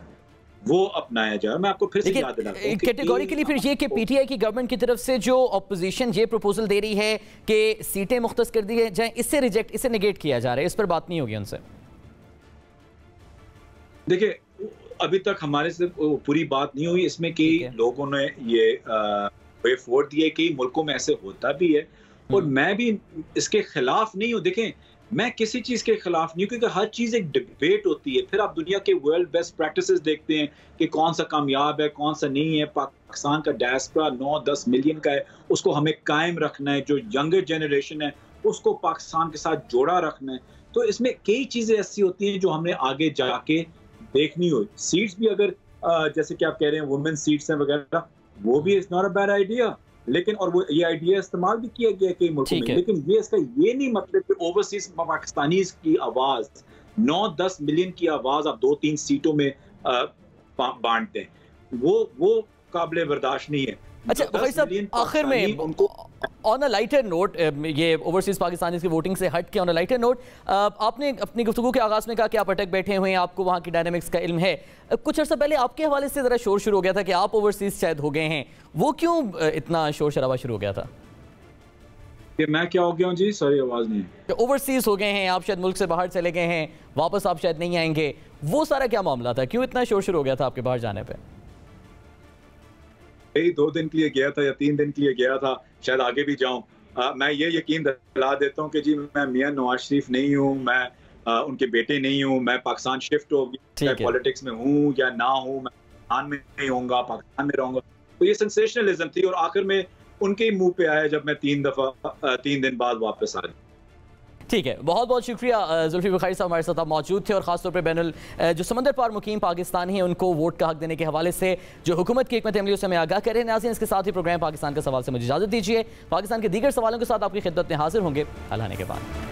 वो अपनाया जाए। मैं आपको फिर से याद दिलाता हूं कैटेगोरिकली फिर ये कि पीटीआई की गवर्नमेंट की तरफ से जो ऑपोजिशन ये प्रपोजल दे रही है कि सीटें मुख्तस कर दी जाएं, इससे रिजेक्ट, इससे नेगेट किया जा रहा है, इस पर बात नहीं होगी उनसे। देखिए अभी तक हमारे से पूरी बात नहीं हुई, इसमें कई लोगों ने ये वे फोड़ दिया, कई मुल्कों में ऐसे होता भी है और मैं भी इसके खिलाफ नहीं हूँ। देखें मैं किसी चीज के खिलाफ नहीं हूँ, क्योंकि हर चीज एक डिबेट होती है। फिर आप दुनिया के वर्ल्ड बेस्ट प्रैक्टिसेस देखते हैं कि कौन सा कामयाब है कौन सा नहीं है। पाकिस्तान का डायस्पोरा 9-10 मिलियन का है, उसको हमें कायम रखना है। जो यंगर जनरेशन है उसको पाकिस्तान के साथ जोड़ा रखना है। तो इसमें कई चीजें ऐसी होती हैं जो हमने आगे जाके देखनी हो। सीट्स भी अगर जैसे कि आप कह रहे हैं वुमेन सीट्स हैं वगैरह, वो भी it's not a bad idea, लेकिन और वो ये आइडिया इस्तेमाल भी किया गया कई मुल्कों में। लेकिन ये इसका ये नहीं मतलब कि ओवरसीज पाकिस्तानीज की आवाज 9-10 मिलियन की आवाज आप 2-3 सीटों में बांटते हैं, वो काबिल बर्दाश्त नहीं है। अच्छा भाई साहब, आखिर में ऑन अ लाइटर नोट, ये ओवरसीज पाकिस्तानी की वोटिंग से हट के ऑन अ लाइटर नोट, आपने अपनी गुफ्तगू के आगाज़ में कहा कि आप अटक बैठे हुए हैं, आपको वहाँ की डायनामिक्स का इल्म है। कुछ अर्सा पहले आपके हवाले से ज़रा शोर शुरू हो गया था कि आप ओवरसीज शायद हो गए हैं, वो क्यों इतना शोर शराबा शुरू हो गया था? कि मैं क्या हो गया हूँ जी? सॉरी आवाज़ नहीं। ओवरसीज हो गए हैं आप, शायद मुल्क से बाहर चले गए हैं, वापस आप शायद नहीं आएंगे, वो सारा क्या मामला था? क्यों इतना शोर शुरू हो गया था आपके बाहर जाने पर? 2 दिन के लिए गया था या 3 दिन के लिए गया था, शायद आगे भी जाऊं। मैं ये यकीन दिला देता हूं कि जी मैं मियां नवाज शरीफ नहीं हूं, मैं उनके बेटे नहीं हूं। मैं पाकिस्तान शिफ्ट हो गया, मैं पॉलिटिक्स में हूं या ना हूं, मैं पाकिस्तान में नहीं होऊंगा, पाकिस्तान में रहूंगा। तो ये सेंसेशनलिज्म थी और आखिर में उनके ही मुंह पे आया जब मैं 3 दिन बाद वापस आ गया। ठीक है, बहुत बहुत शुक्रिया जुल्फी बुखारी साहब हमारे साथ आप मौजूद थे। और खासतौर पर बैनुल जो समंदर पार मुकीम पाकिस्तानी हैं उनको वोट का हक देने के हवाले से जो हुकूमत की हिकमत अमली से हमें आगाह करें। नाज़रीन, इसके साथ ही प्रोग्राम पाकिस्तान का सवाल से मुझे इजाज़त दीजिए। पाकिस्तान के दीगर सवालों के साथ आपकी खिदमत में हाजिर होंगे हलाने के बाद।